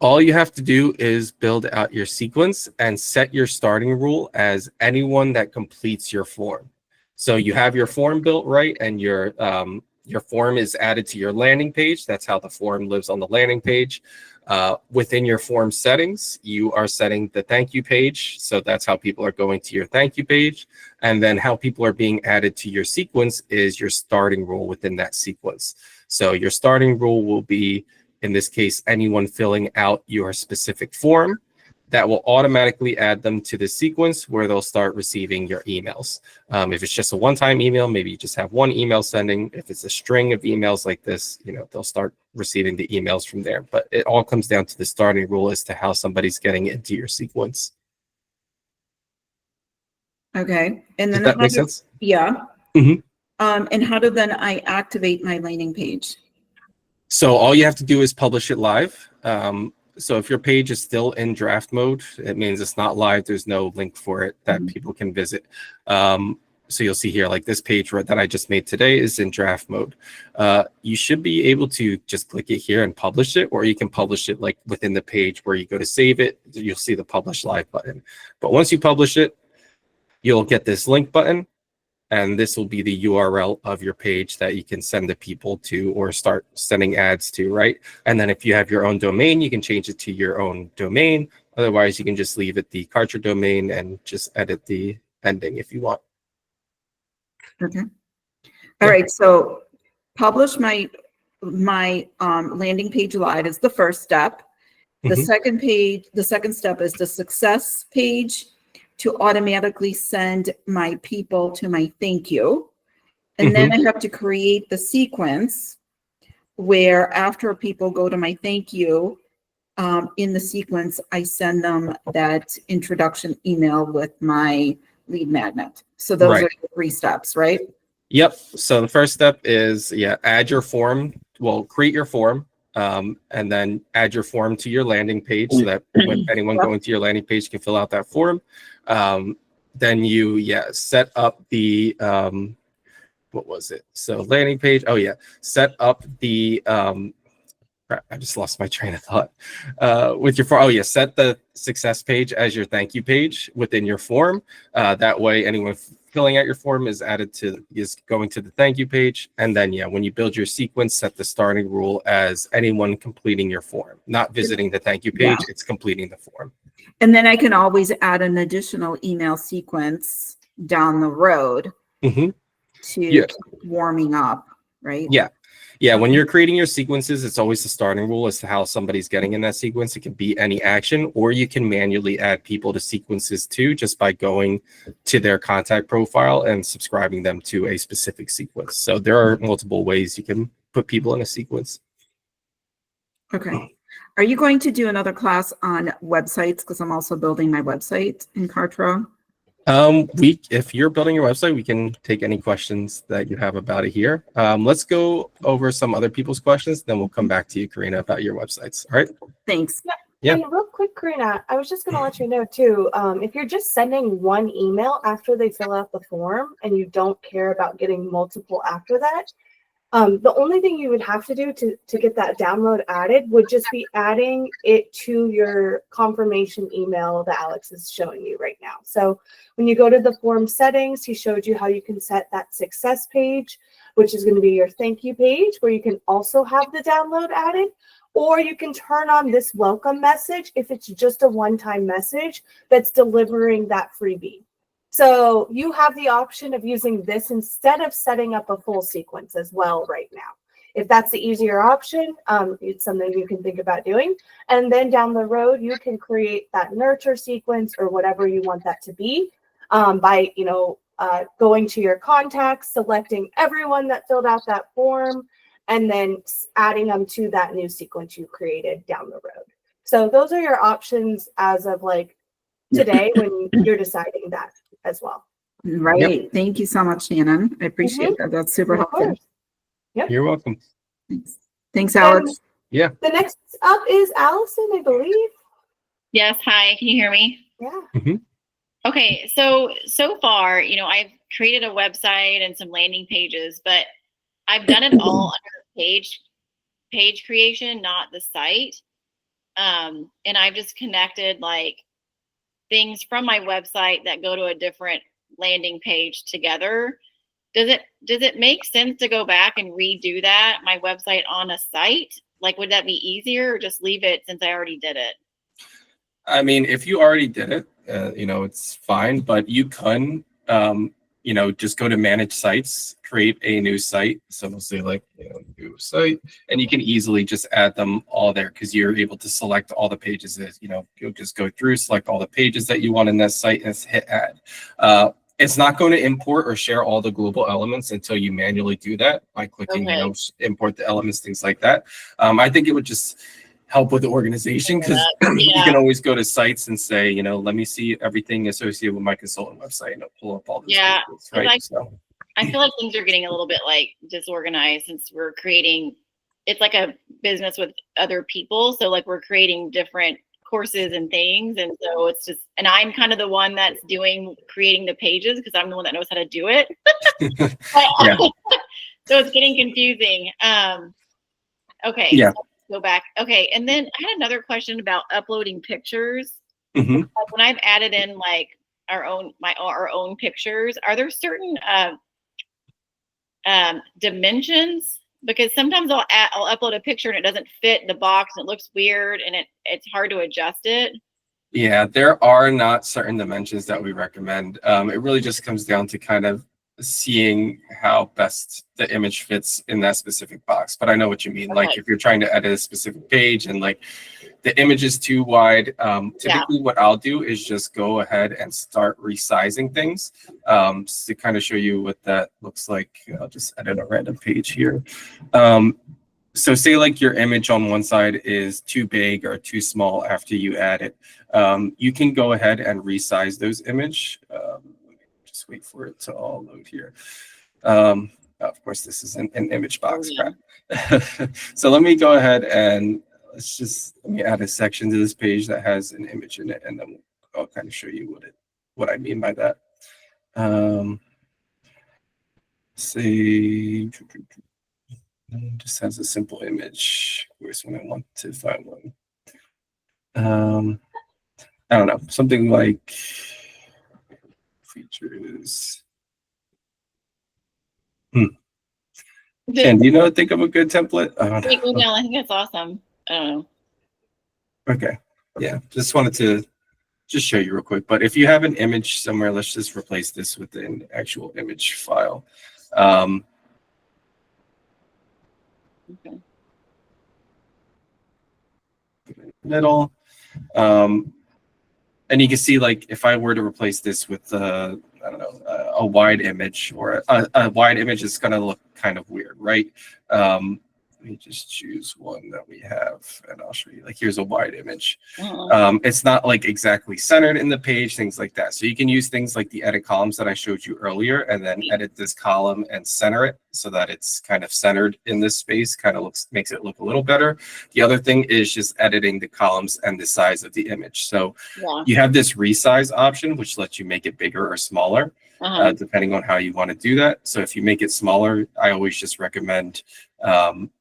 all you have to do is build out your sequence and set your starting rule as anyone that completes your form. So you have your form built right, and your form is added to your landing page. That's how the form lives on the landing page. Within your form settings, you are setting the thank you page. So that's how people are going to your thank you page. And then how people are being added to your sequence is your starting rule within that sequence. So your starting rule will be, in this case, anyone filling out your specific form. That will automatically add them to the sequence where they'll start receiving your emails. If it's just a one-time email, maybe you just have one email sending. If it's a string of emails like this, they'll start receiving the emails from there. But it all comes down to the starting rule as to how somebody's getting into your sequence. Okay. And then does that make sense? Yeah. Mm-hmm. And how do then I activate my landing page? So all you have to do is publish it live. So if your page is still in draft mode, it means it's not live. There's no link for it that people can visit. So you'll see here, like this page that I just made today is in draft mode. You should be able to just click it here and publish it, or you can publish it like within the page where you go to save it. You'll see the publish live button. But once you publish it, you'll get this link button. And this will be the URL of your page that you can send the people to or start sending ads to, right? And then if you have your own domain, you can change it to your own domain. Otherwise, you can just leave it the Kartra domain and just edit the ending if you want. Okay. All right. So publish my landing page live is the first step. The second step is the success page, to automatically send my people to my thank you. And then I have to create the sequence where after people go to my thank you, in the sequence, I send them that introduction email with my lead magnet. So those are the 3 steps, right? Yep. So the first step is, add your form. Well, create your form. And then add your form to your landing page so that when anyone going to your landing page can fill out that form. then you, set up the, what was it? So landing page. Oh yeah. Set up the, crap, I just lost my train of thought. With your form, set the success page as your thank you page within your form. That way, anyone filling out your form is going to the thank you page. And then, when you build your sequence, set the starting rule as anyone completing your form, not visiting the thank you page. It's completing the form. And then I can always add an additional email sequence down the road to keep warming up, right? Yeah, when you're creating your sequences, it's always the starting rule as to how somebody's getting in that sequence. It can be any action, or you can manually add people to sequences too, just by going to their contact profile and subscribing them to a specific sequence. So there are multiple ways you can put people in a sequence. Okay. Are you going to do another class on websites? Because I'm also building my website in Kartra. If you're building your website, we can take any questions that you have about it here. Let's go over some other people's questions, then we'll come back to you, Karina, about your websites. All right. Thanks. Yeah. And real quick, Karina, I was just going to let you know too, if you're just sending one email after they fill out the form and you don't care about getting multiple after that, the only thing you would have to do to get that download added would just be adding it to your confirmation email that Alex is showing you right now. So when you go to the form settings, he showed you how you can set that success page, which is going to be your thank you page, where you can also have the download added, or you can turn on this welcome message if it's just a one-time message that's delivering that freebie. So you have the option of using this instead of setting up a full sequence as well right now. If that's the easier option, it's something you can think about doing. And then down the road, you can create that nurture sequence or whatever you want that to be by, going to your contacts, selecting everyone that filled out that form, and then adding them to that new sequence you created down the road. So those are your options as of like today when you're deciding that as well. Right. Yep. Thank you so much, Shannon. I appreciate that. That's super helpful. Yep. You're welcome. Thanks, Alex. Yeah. The next up is Allison, I believe. Yes. Hi. Can you hear me? Yeah. Okay. So far, I've created a website and some landing pages, but I've done it all under page creation, not the site. And I've just connected like things from my website that go to a different landing page together. Does it make sense to go back and redo that, my website on a site? Like, would that be easier, or just leave it since I already did it? I mean, if you already did it, it's fine, but you can, just go to manage sites, create a new site. So we'll say like, new site, and you can easily just add them all there because you're able to select all the pages that, you'll just go through, select all the pages that you want in that site and hit add. It's not going to import or share all the global elements until you manually do that by clicking, import the elements, things like that. I think it would just help with the organization because you can always go to sites and say, let me see everything associated with my consultant website and it'll pull up all those pages, right? I feel like things are getting a little bit like disorganized since we're creating, it's like a business with other people. So like we're creating different courses and things. And so it's just, and I'm kind of the one that's creating the pages because I'm the one that knows how to do it. So it's getting confusing. Okay. Yeah. So go back. Okay. And then I had another question about uploading pictures. Mm-hmm. When I've added in like our own pictures, are there certain dimensions? Because sometimes I'll upload a picture and it doesn't fit the box and it looks weird and it's hard to adjust it. Yeah, there are not certain dimensions that we recommend. It really just comes down to kind of seeing how best the image fits in that specific box. But I know what you mean. Like if you're trying to edit a specific page and like the image is too wide, typically what I'll do is just go ahead and start resizing things to kind of show you what that looks like. I'll just edit a random page here. So say like your image on one side is too big or too small after you add it. You can go ahead and resize those image. Just wait for it to all load here. Of course, this is an image box. So let me go ahead and let me add a section to this page that has an image in it, and then I'll kind of show you what it what I mean by that. Say, just has a simple image. Where's when I want to find one? I don't know, something like features. Ken, do you think of a good template? I think that's awesome. I don't know. Okay. Yeah, just wanted to show you real quick. But if you have an image somewhere, let's just replace this with an actual image file. Okay. Middle. And you can see, like, if I were to replace this with, I don't know, a wide image, or a wide image is going to look kind of weird, right? Let me just choose one that we have, and I'll show you. Like, here's a wide image. It's not like exactly centered in the page, things like that. So you can use things like the edit columns that I showed you earlier, and then edit this column and center it so that it's kind of centered in this space, kind of makes it look a little better. The other thing is just editing the columns and the size of the image. So you have this resize option, which lets you make it bigger or smaller, depending on how you want to do that. So if you make it smaller, I always just recommend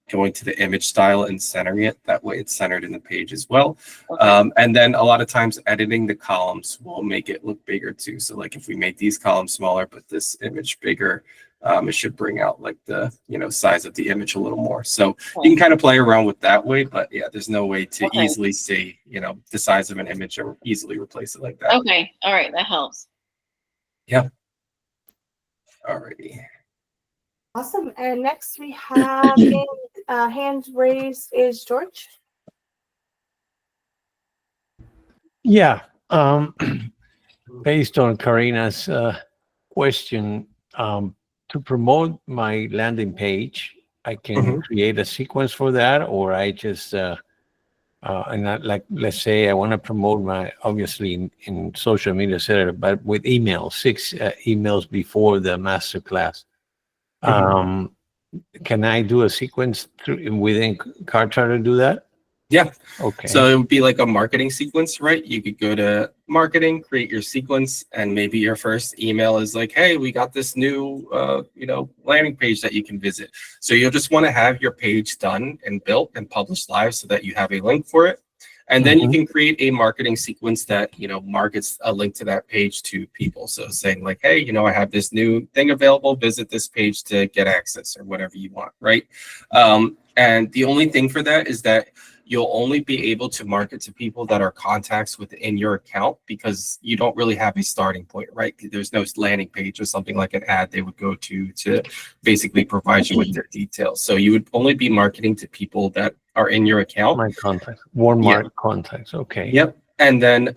going to the image style and centering it. That way it's centered in the page as well. And then a lot of times editing the columns will make it look bigger too. So like if we make these columns smaller, but this image bigger, it should bring out like the size of the image a little more. So you can kind of play around with that way, but yeah, there's no way to easily see the size of an image or easily replace it like that. Okay, all right, that helps. Yep. Alrighty. Awesome. And next we have hand raised is George. Yeah. Based on Karina's question, to promote my landing page, I can create a sequence for that, or I just let's say I want to promote my, obviously in social media, etc., but with emails, 6 emails before the masterclass. Can I do a sequence within Kartra to do that? Yeah. Okay. So it would be like a marketing sequence, right? You could go to marketing, create your sequence, and maybe your first email is like, hey, we got this new, landing page that you can visit. So you'll just want to have your page done and built and published live so that you have a link for it. And then you can create a marketing sequence that, markets a link to that page to people. So saying like, hey, I have this new thing available, visit this page to get access, or whatever you want, right? And the only thing for that is that you'll only be able to market to people that are contacts within your account, because you don't really have a starting point, right? There's no landing page or something like an ad they would go to basically provide you with their details. So you would only be marketing to people that are in your account. My contacts, warm market contacts. Okay. Yep. And then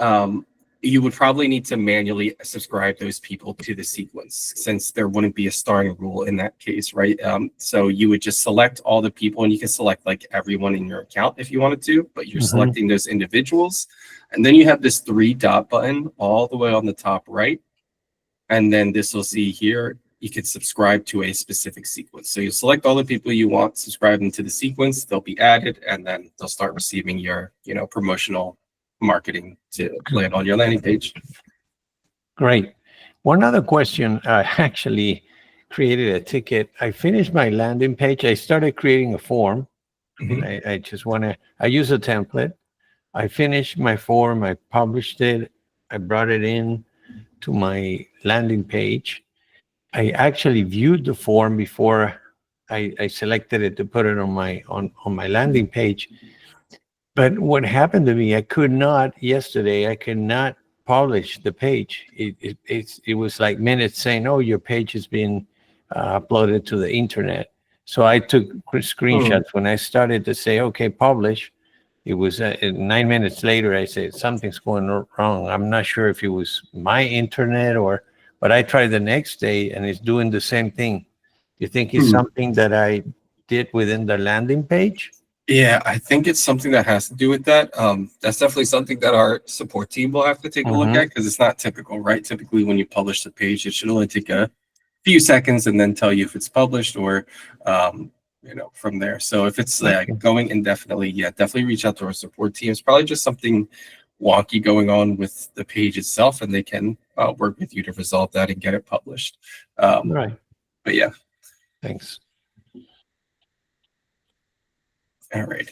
you would probably need to manually subscribe those people to the sequence, since there wouldn't be a starting rule in that case, right? So you would just select all the people, and you can select like everyone in your account if you wanted to, but you're selecting those individuals. And then you have this 3-dot button all the way on the top right. And then this will see here, you could subscribe to a specific sequence. So you select all the people you want, subscribe them to the sequence, they'll be added, and then they'll start receiving your, promotional marketing to land on your landing page. Great. One other question. I actually created a ticket. I finished my landing page. I started creating a form. I just want to, I use a template. I finished my form. I published it. I brought it in to my landing page. I actually viewed the form before I selected it to put it on my landing page. But what happened to me, I could not publish the page. It was like minutes saying, oh, your page has been uploaded to the internet. So I took screenshots when I started to say, okay, publish. It was 9 minutes later, I said, something's going wrong. I'm not sure if it was my internet but I tried the next day and it's doing the same thing. You think it's something that I did within the landing page? Yeah, I think it's something that has to do with that. That's definitely something that our support team will have to take a look at, because it's not typical, right? Typically, when you publish the page, it should only take a few seconds and then tell you if it's published or, from there. So if it's going indefinitely, yeah, definitely reach out to our support team. It's probably just something wonky going on with the page itself, and they can work with you to resolve that and get it published. Right. But yeah. Thanks. All right.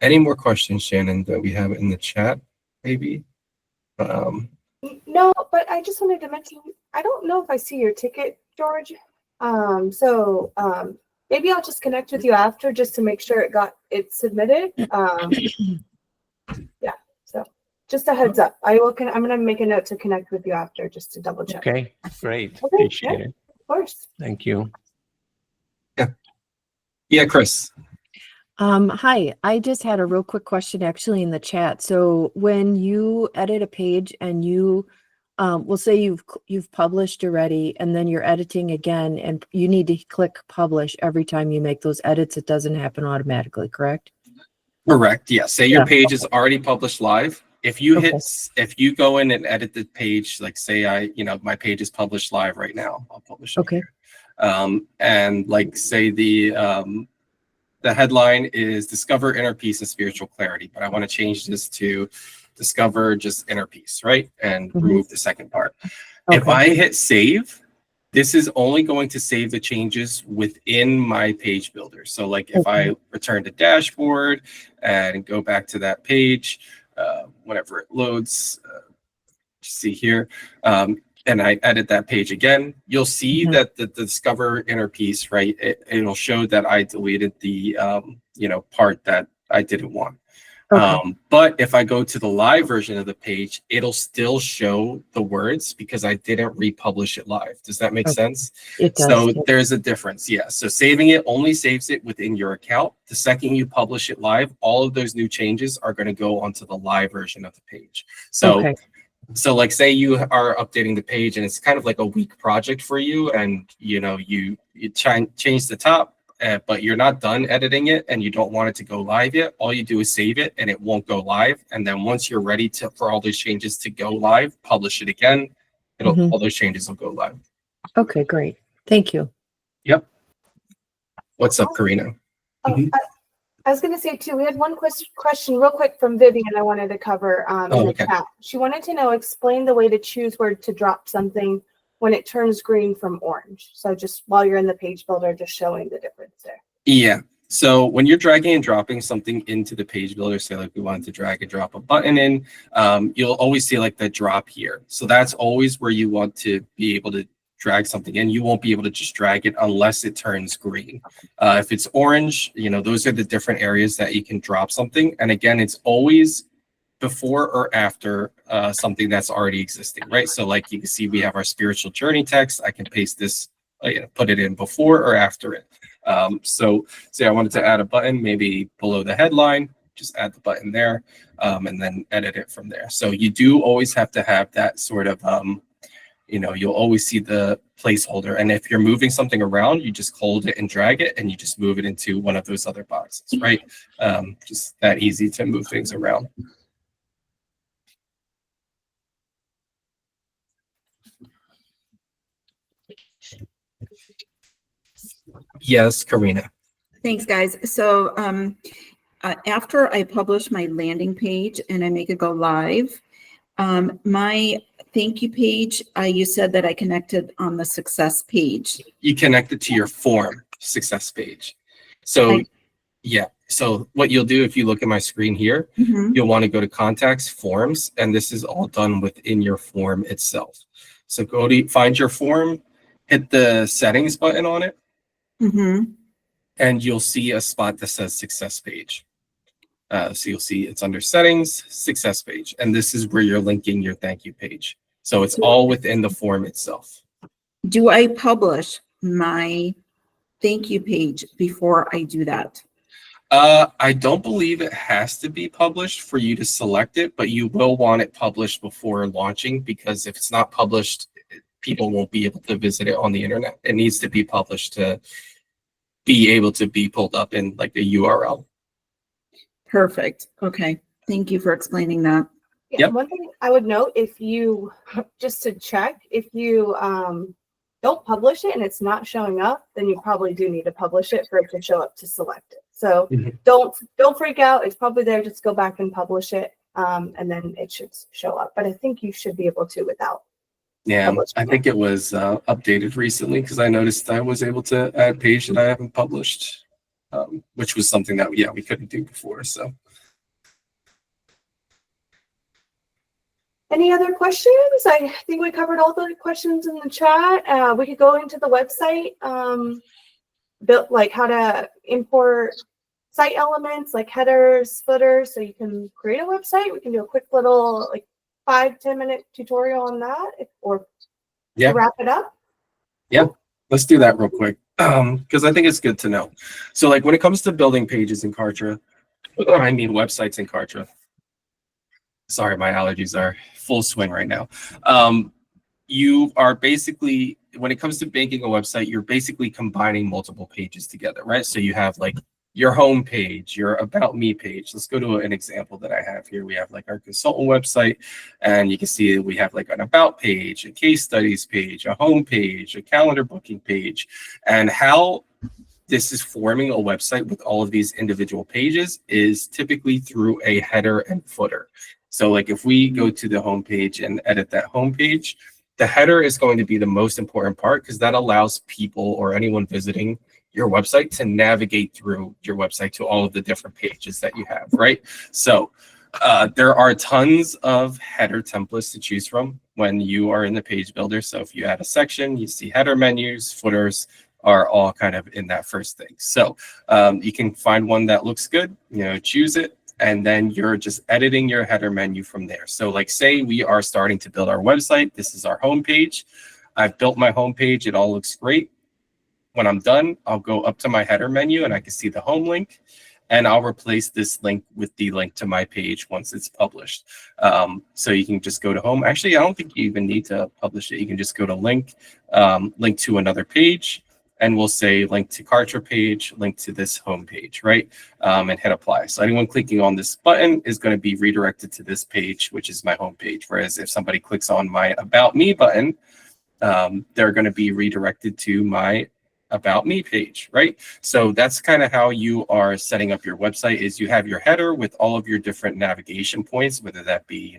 Any more questions, Shannon, that we have in the chat, maybe? No, but I just wanted to mention, I don't know if I see your ticket, George. Maybe I'll just connect with you after just to make sure it submitted. Yeah, so just a heads up. I'm going to make a note to connect with you after just to double check. Okay, great. Okay, Appreciate it. Of course. Thank you. Yeah, Chris. Hi, I just had a real quick question actually in the chat. So when you edit a page and you, we'll say you've published already and then you're editing again and you need to click publish every time you make those edits, it doesn't happen automatically, correct? Correct. Yeah. Say your page is already published live. If you if you go in and edit the page, like say my page is published live right now, I'll publish it. Okay. Here. And like say the headline is Discover Inner Peace and Spiritual Clarity, but I want to change this to Discover just Inner Peace, right? And remove the second part. Okay. If I hit save, this is only going to save the changes within my page builder. So like if I return to dashboard and go back to that page, whenever it loads, see here, and I edit that page again, you'll see that the Discover Inner Peace, right? It'll show that I deleted the, part that I didn't want. Okay. But if I go to the live version of the page, it'll still show the words because I didn't republish it live. Does that make sense? It does. So there's a difference. Yeah. So saving it only saves it within your account. The second you publish it live, all of those new changes are going to go onto the live version of the page. So So like say you are updating the page and it's kind of like a week project for you and you change the top, but you're not done editing it and you don't want it to go live yet. All you do is save it and it won't go live. And then once you're ready for all those changes to go live, publish it again. All those changes will go live. Okay, great. Thank you. Yep. What's up, Karina? I was going to say too, we had one question real quick from Vivian I wanted to cover in the chat. She wanted to know, explain the way to choose where to drop something when it turns green from orange. So just while you're in the page builder, just showing the difference there. Yeah. So when you're dragging and dropping something into the page builder, say like we wanted to drag and drop a button in, you'll always see like the drop here. So that's always where you want to be able to drag something in. You won't be able to just drag it unless it turns green. If it's orange, those are the different areas that you can drop something. And again, it's always before or after something that's already existing, right? So like you can see we have our spiritual journey text. I can paste this, put it in before or after it. So say I wanted to add a button, maybe below the headline, just add the button there and then edit it from there. So you do always have to have that sort of you'll always see the placeholder. And if you're moving something around, you just hold it and drag it and you just move it into one of those other boxes, right? Just that easy to move things around. Yes, Karina. Thanks, guys. So after I publish my landing page and I make it go live, my thank you page, you said that I connected on the success page. You connected to your form success page. So yeah. So what you'll do if you look at my screen here, you'll want to go to contacts, forms, and this is all done within your form itself. So go to find your form, hit the settings button on it, and you'll see a spot that says success page. So you'll see it's under settings, success page, and this is where you're linking your thank you page. So it's all within the form itself. Do I publish my thank you page before I do that? I don't believe it has to be published for you to select it, but you will want it published before launching because if it's not published, people won't be able to visit it on the internet. It needs to be published to be able to be pulled up in like the URL. Perfect. Okay. Thank you for explaining that. Yeah, one thing I would note, if you, just to check, if you don't publish it and it's not showing up, then you probably do need to publish it for it to show up to select it. So don't freak out. It's probably there. Just go back and publish it. and then it should show up. But I think you should be able to without. Yeah, publishing I it. think it was updated recently because I noticed I was able to add page that I haven't published, which was something that we couldn't do before. So Any other questions? I think we covered all the questions in the chat. We could go into the website, build like how to import site elements like headers, footers, so you can create a website. We can do a quick little like 5-10 minute tutorial on that, or yeah, to wrap it up. yeah, let's do that real quick because I think it's good to know. So like when it comes to building pages in Kartra, I mean websites in Kartra. Sorry, my allergies are full swing right now. You are basically, when it comes to making a website, you're basically combining multiple pages together, right? So you have like your home page, your about me page. Let's go to an example that I have here. We have like our consultant website, and you can see we have like an about page, a case studies page, a home page, a calendar booking page, and how this is forming a website with all of these individual pages is typically through a header and footer. So like if we go to the home page and edit that home page, the header is going to be the most important part because that allows people or anyone visiting your website to navigate through your website to all of the different pages that you have, right? So there are tons of header templates to choose from when you are in the page builder. So if you add a section, you see header menus, footers are all kind of in that first thing. So you can find one that looks good, choose it, and then you're just editing your header menu from there. So like say we are starting to build our website. This is our home page. I've built my home page. It all looks great. When I'm done, I'll go up to my header menu and I can see the home link, and I'll replace this link with the link to my page once it's published. So you can just go to home. Actually, I don't think you even need to publish it. You can just go to link to another page, and we'll say link to Kartra page, link to this home page, right? And hit apply. So anyone clicking on this button is going to be redirected to this page, which is my home page. Whereas if somebody clicks on my About Me button, they're going to be redirected to my About Me page, right? So that's kind of how you are setting up your website. Is you have your header with all of your different navigation points, whether that be,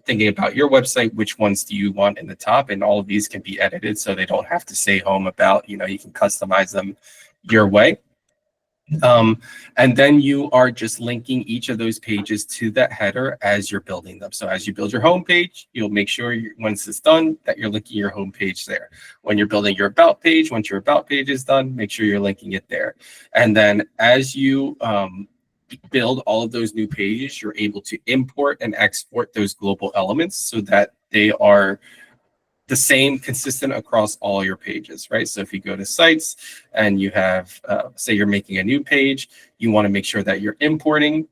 thinking about your website, which ones do you want in the top, and all of these can be edited so they don't have to say home about, you can customize them your way. And then you are just linking each of those pages to that header as you're building them. So as you build your home page, you'll make sure once it's done that you're linking your home page there. When you're building your about page, once your about page is done, make sure you're linking it there. And then as you build all of those new pages, you're able to import and export those global elements so that they are the same, consistent across all your pages, right? So if you go to sites and you have, say you're making a new page, you want to make sure that you're importing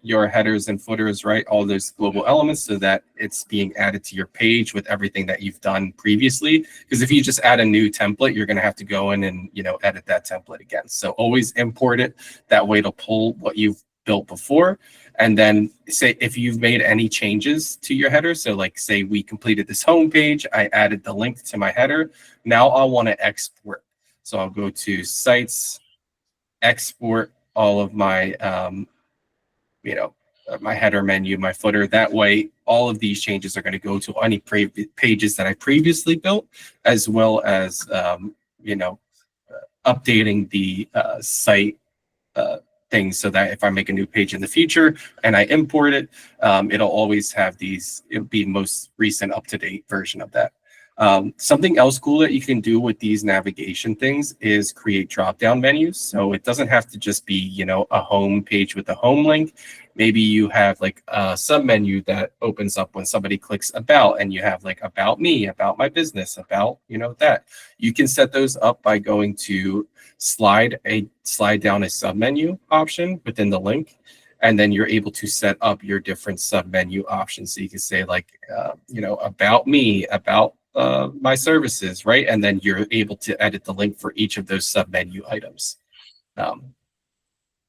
your headers and footers, right? All those global elements so that it's being added to your page with everything that you've done previously. Because if you just add a new template, you're going to have to go in and, edit that template again. So always import it. That way it'll pull what you've built before. And then say if you've made any changes to your header, so like say we completed this home page, I added the link to my header. Now I want to export. So I'll go to sites, export all of my, my header menu, my footer. That way, all of these changes are going to go to any pages that I previously built, as well as, updating the site things so that if I make a new page in the future and I import it, it'll always have it'll be most recent up-to-date version of that. Something else cool that you can do with these navigation things is create drop-down menus. So it doesn't have to just be, a home page with a home link. Maybe you have like a sub-menu that opens up when somebody clicks about, and you have like about me, about my business, about, that. You can set those up by going to slide down a sub-menu option within the link. And then you're able to set up your different sub-menu options. So you can say like, about me, about my services, right? And then you're able to edit the link for each of those sub-menu items.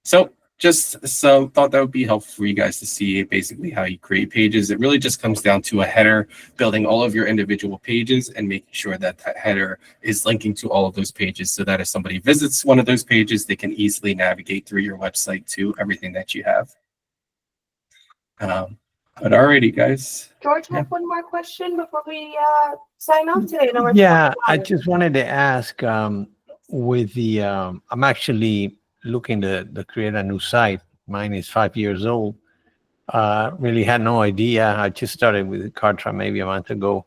So thought that would be helpful for you guys to see basically how you create pages. It really just comes down to a header, building all of your individual pages and making sure that that header is linking to all of those pages so that if somebody visits one of those pages, they can easily navigate through your website to everything that you have. But alrighty, guys. George had one more question before we sign off today. I know we're Yeah, talking I about it. just wanted to ask, with the, I'm actually looking to create a new site. Mine is 5 years old. Really had no idea. I just started with Kartra maybe a month ago.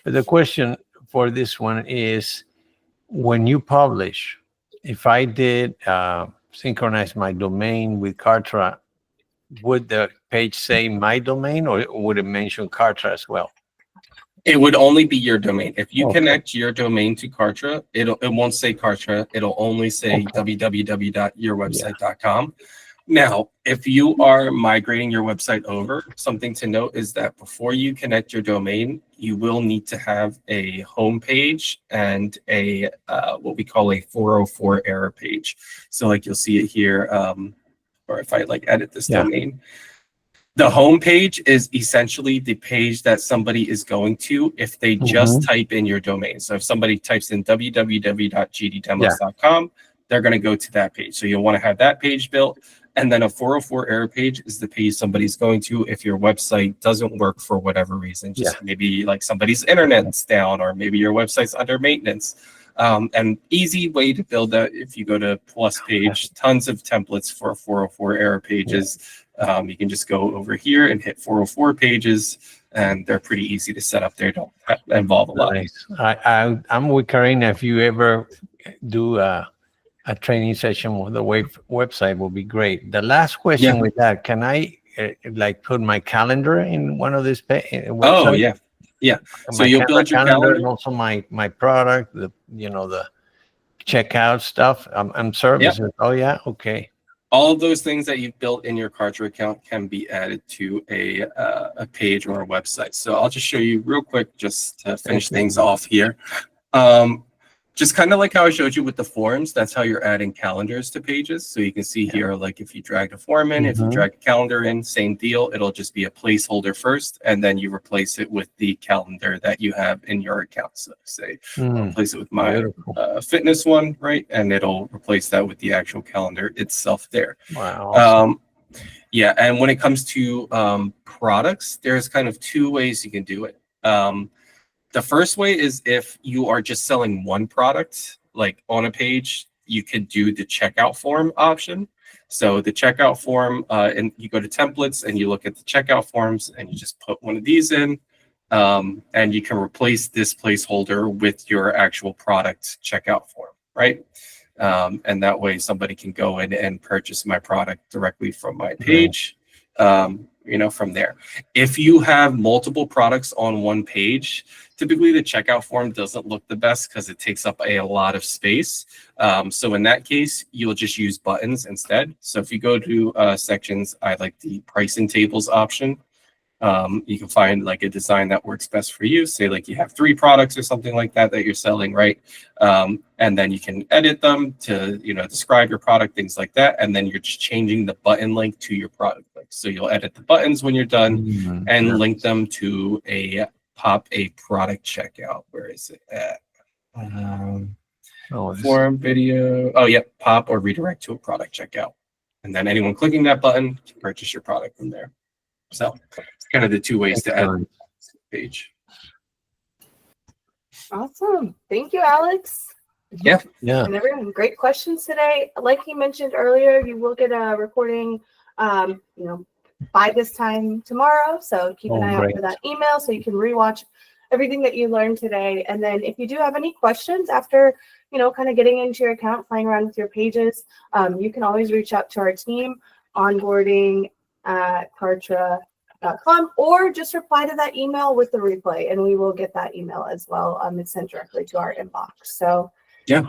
But the question for this one is, when you publish, if I did synchronize my domain with Kartra, would the page say my domain, or would it mention Kartra as well? It would only be your domain. If you Okay. connect your domain to Kartra, it won't say Kartra. It'll only say Okay. www.yourwebsite.com. Now, if you are migrating your website over, something to note is that before you connect your domain, you will need to have a home page and a what we call a 404 error page. So like you'll see it here, or if I like edit this domain, the home page is essentially the page that somebody is going to if they just type in your domain. So if somebody types in www.gddemos.com, they're going to go to that page. So you'll want to have that page built. And then a 404 error page is the page somebody's going to if your website doesn't work for whatever reason. Just maybe like somebody's internet's down, or maybe your website's under maintenance. And easy way to build that, if you go to Plus page, tons of templates for 404 error pages. You can just go over here and hit 404 pages, and they're pretty easy to set up. They don't involve a lot. Nice. I'm with Karina. If you ever do a training session with the website, will be great. The last question with that, can I like put my calendar in one of these websites? Oh yeah. So you'll build your calendar and also my product, the checkout stuff. I'm services. Oh yeah, okay. All of those things that you've built in your Kartra account can be added to a page or a website. So I'll just show you real quick, just to finish things off here. Just kind of like how I showed you with the forms, that's how you're adding calendars to pages. So you can see here, like if you drag a form in, if you drag a calendar in, same deal. It'll just be a placeholder first, and then you replace it with the calendar that you have in your account. So say, I'll replace it with my fitness one, right? And it'll replace that with the actual calendar itself there. Wow. Awesome. Yeah, and when it comes to products, there's kind of two ways you can do it. The first way is if you are just selling one product, like on a page, you could do the checkout form option. So the checkout form, and you go to templates and you look at the checkout forms and you just put one of these in, and you can replace this placeholder with your actual product checkout form, right? And that way somebody can go in and purchase my product directly from my page. From there. If you have multiple products on one page, typically the checkout form doesn't look the best because it takes up a lot of space. So in that case, you'll just use buttons instead. So if you go to sections, I like the pricing tables option. You can find like a design that works best for you. Say like you have 3 products or something like that you're selling, right? And then you can edit them to, describe your product, things like that. And then you're just changing the button link to your product link. So you'll edit the buttons when you're done and link them to pop a product checkout. Where is it at? Form video. Oh, yeah. Pop or redirect to a product checkout. And then anyone clicking that button can purchase your product from there. So it's kind of the 2 ways to add the page. Awesome. Thank you, Alex. Yeah. And everyone, great questions today. Like he mentioned earlier, you will get a recording, by this time tomorrow. So keep an eye out for that email so you can rewatch everything that you learned today. And then if you do have any questions after, kind of getting into your account, playing around with your pages, you can always reach out to our team, onboarding at Kartra.com, or just reply to that email with the replay and we will get that email as well. It's sent directly to our inbox. So yeah.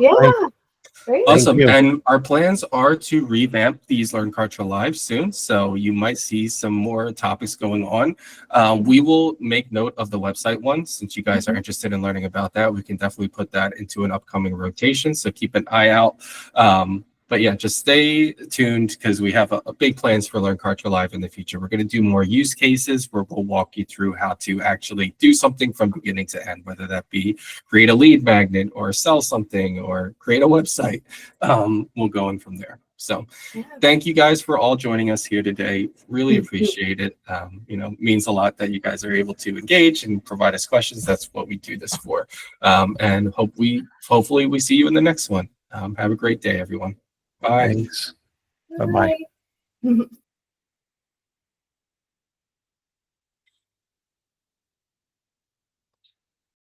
Great. Awesome. And our plans are to revamp these Learn Kartra Live soon. So you might see some more topics going on. We will make note of the website one. Since you guys are interested in learning about that, we can definitely put that into an upcoming rotation. So keep an eye out. But yeah, just stay tuned because we have a big plans for Learn Kartra Live in the future. We're going to do more use cases where we'll walk you through how to actually do something from beginning to end, whether that be create a lead magnet or sell something or create a website. We'll go in from there. So Yeah. thank you guys for all joining us here today. Really appreciate it. Means a lot that you guys are able to engage and provide us questions. That's what we do this for. And hopefully we see you in the next one. Have a great day, everyone. Bye. Thanks. Bye-bye. Bye.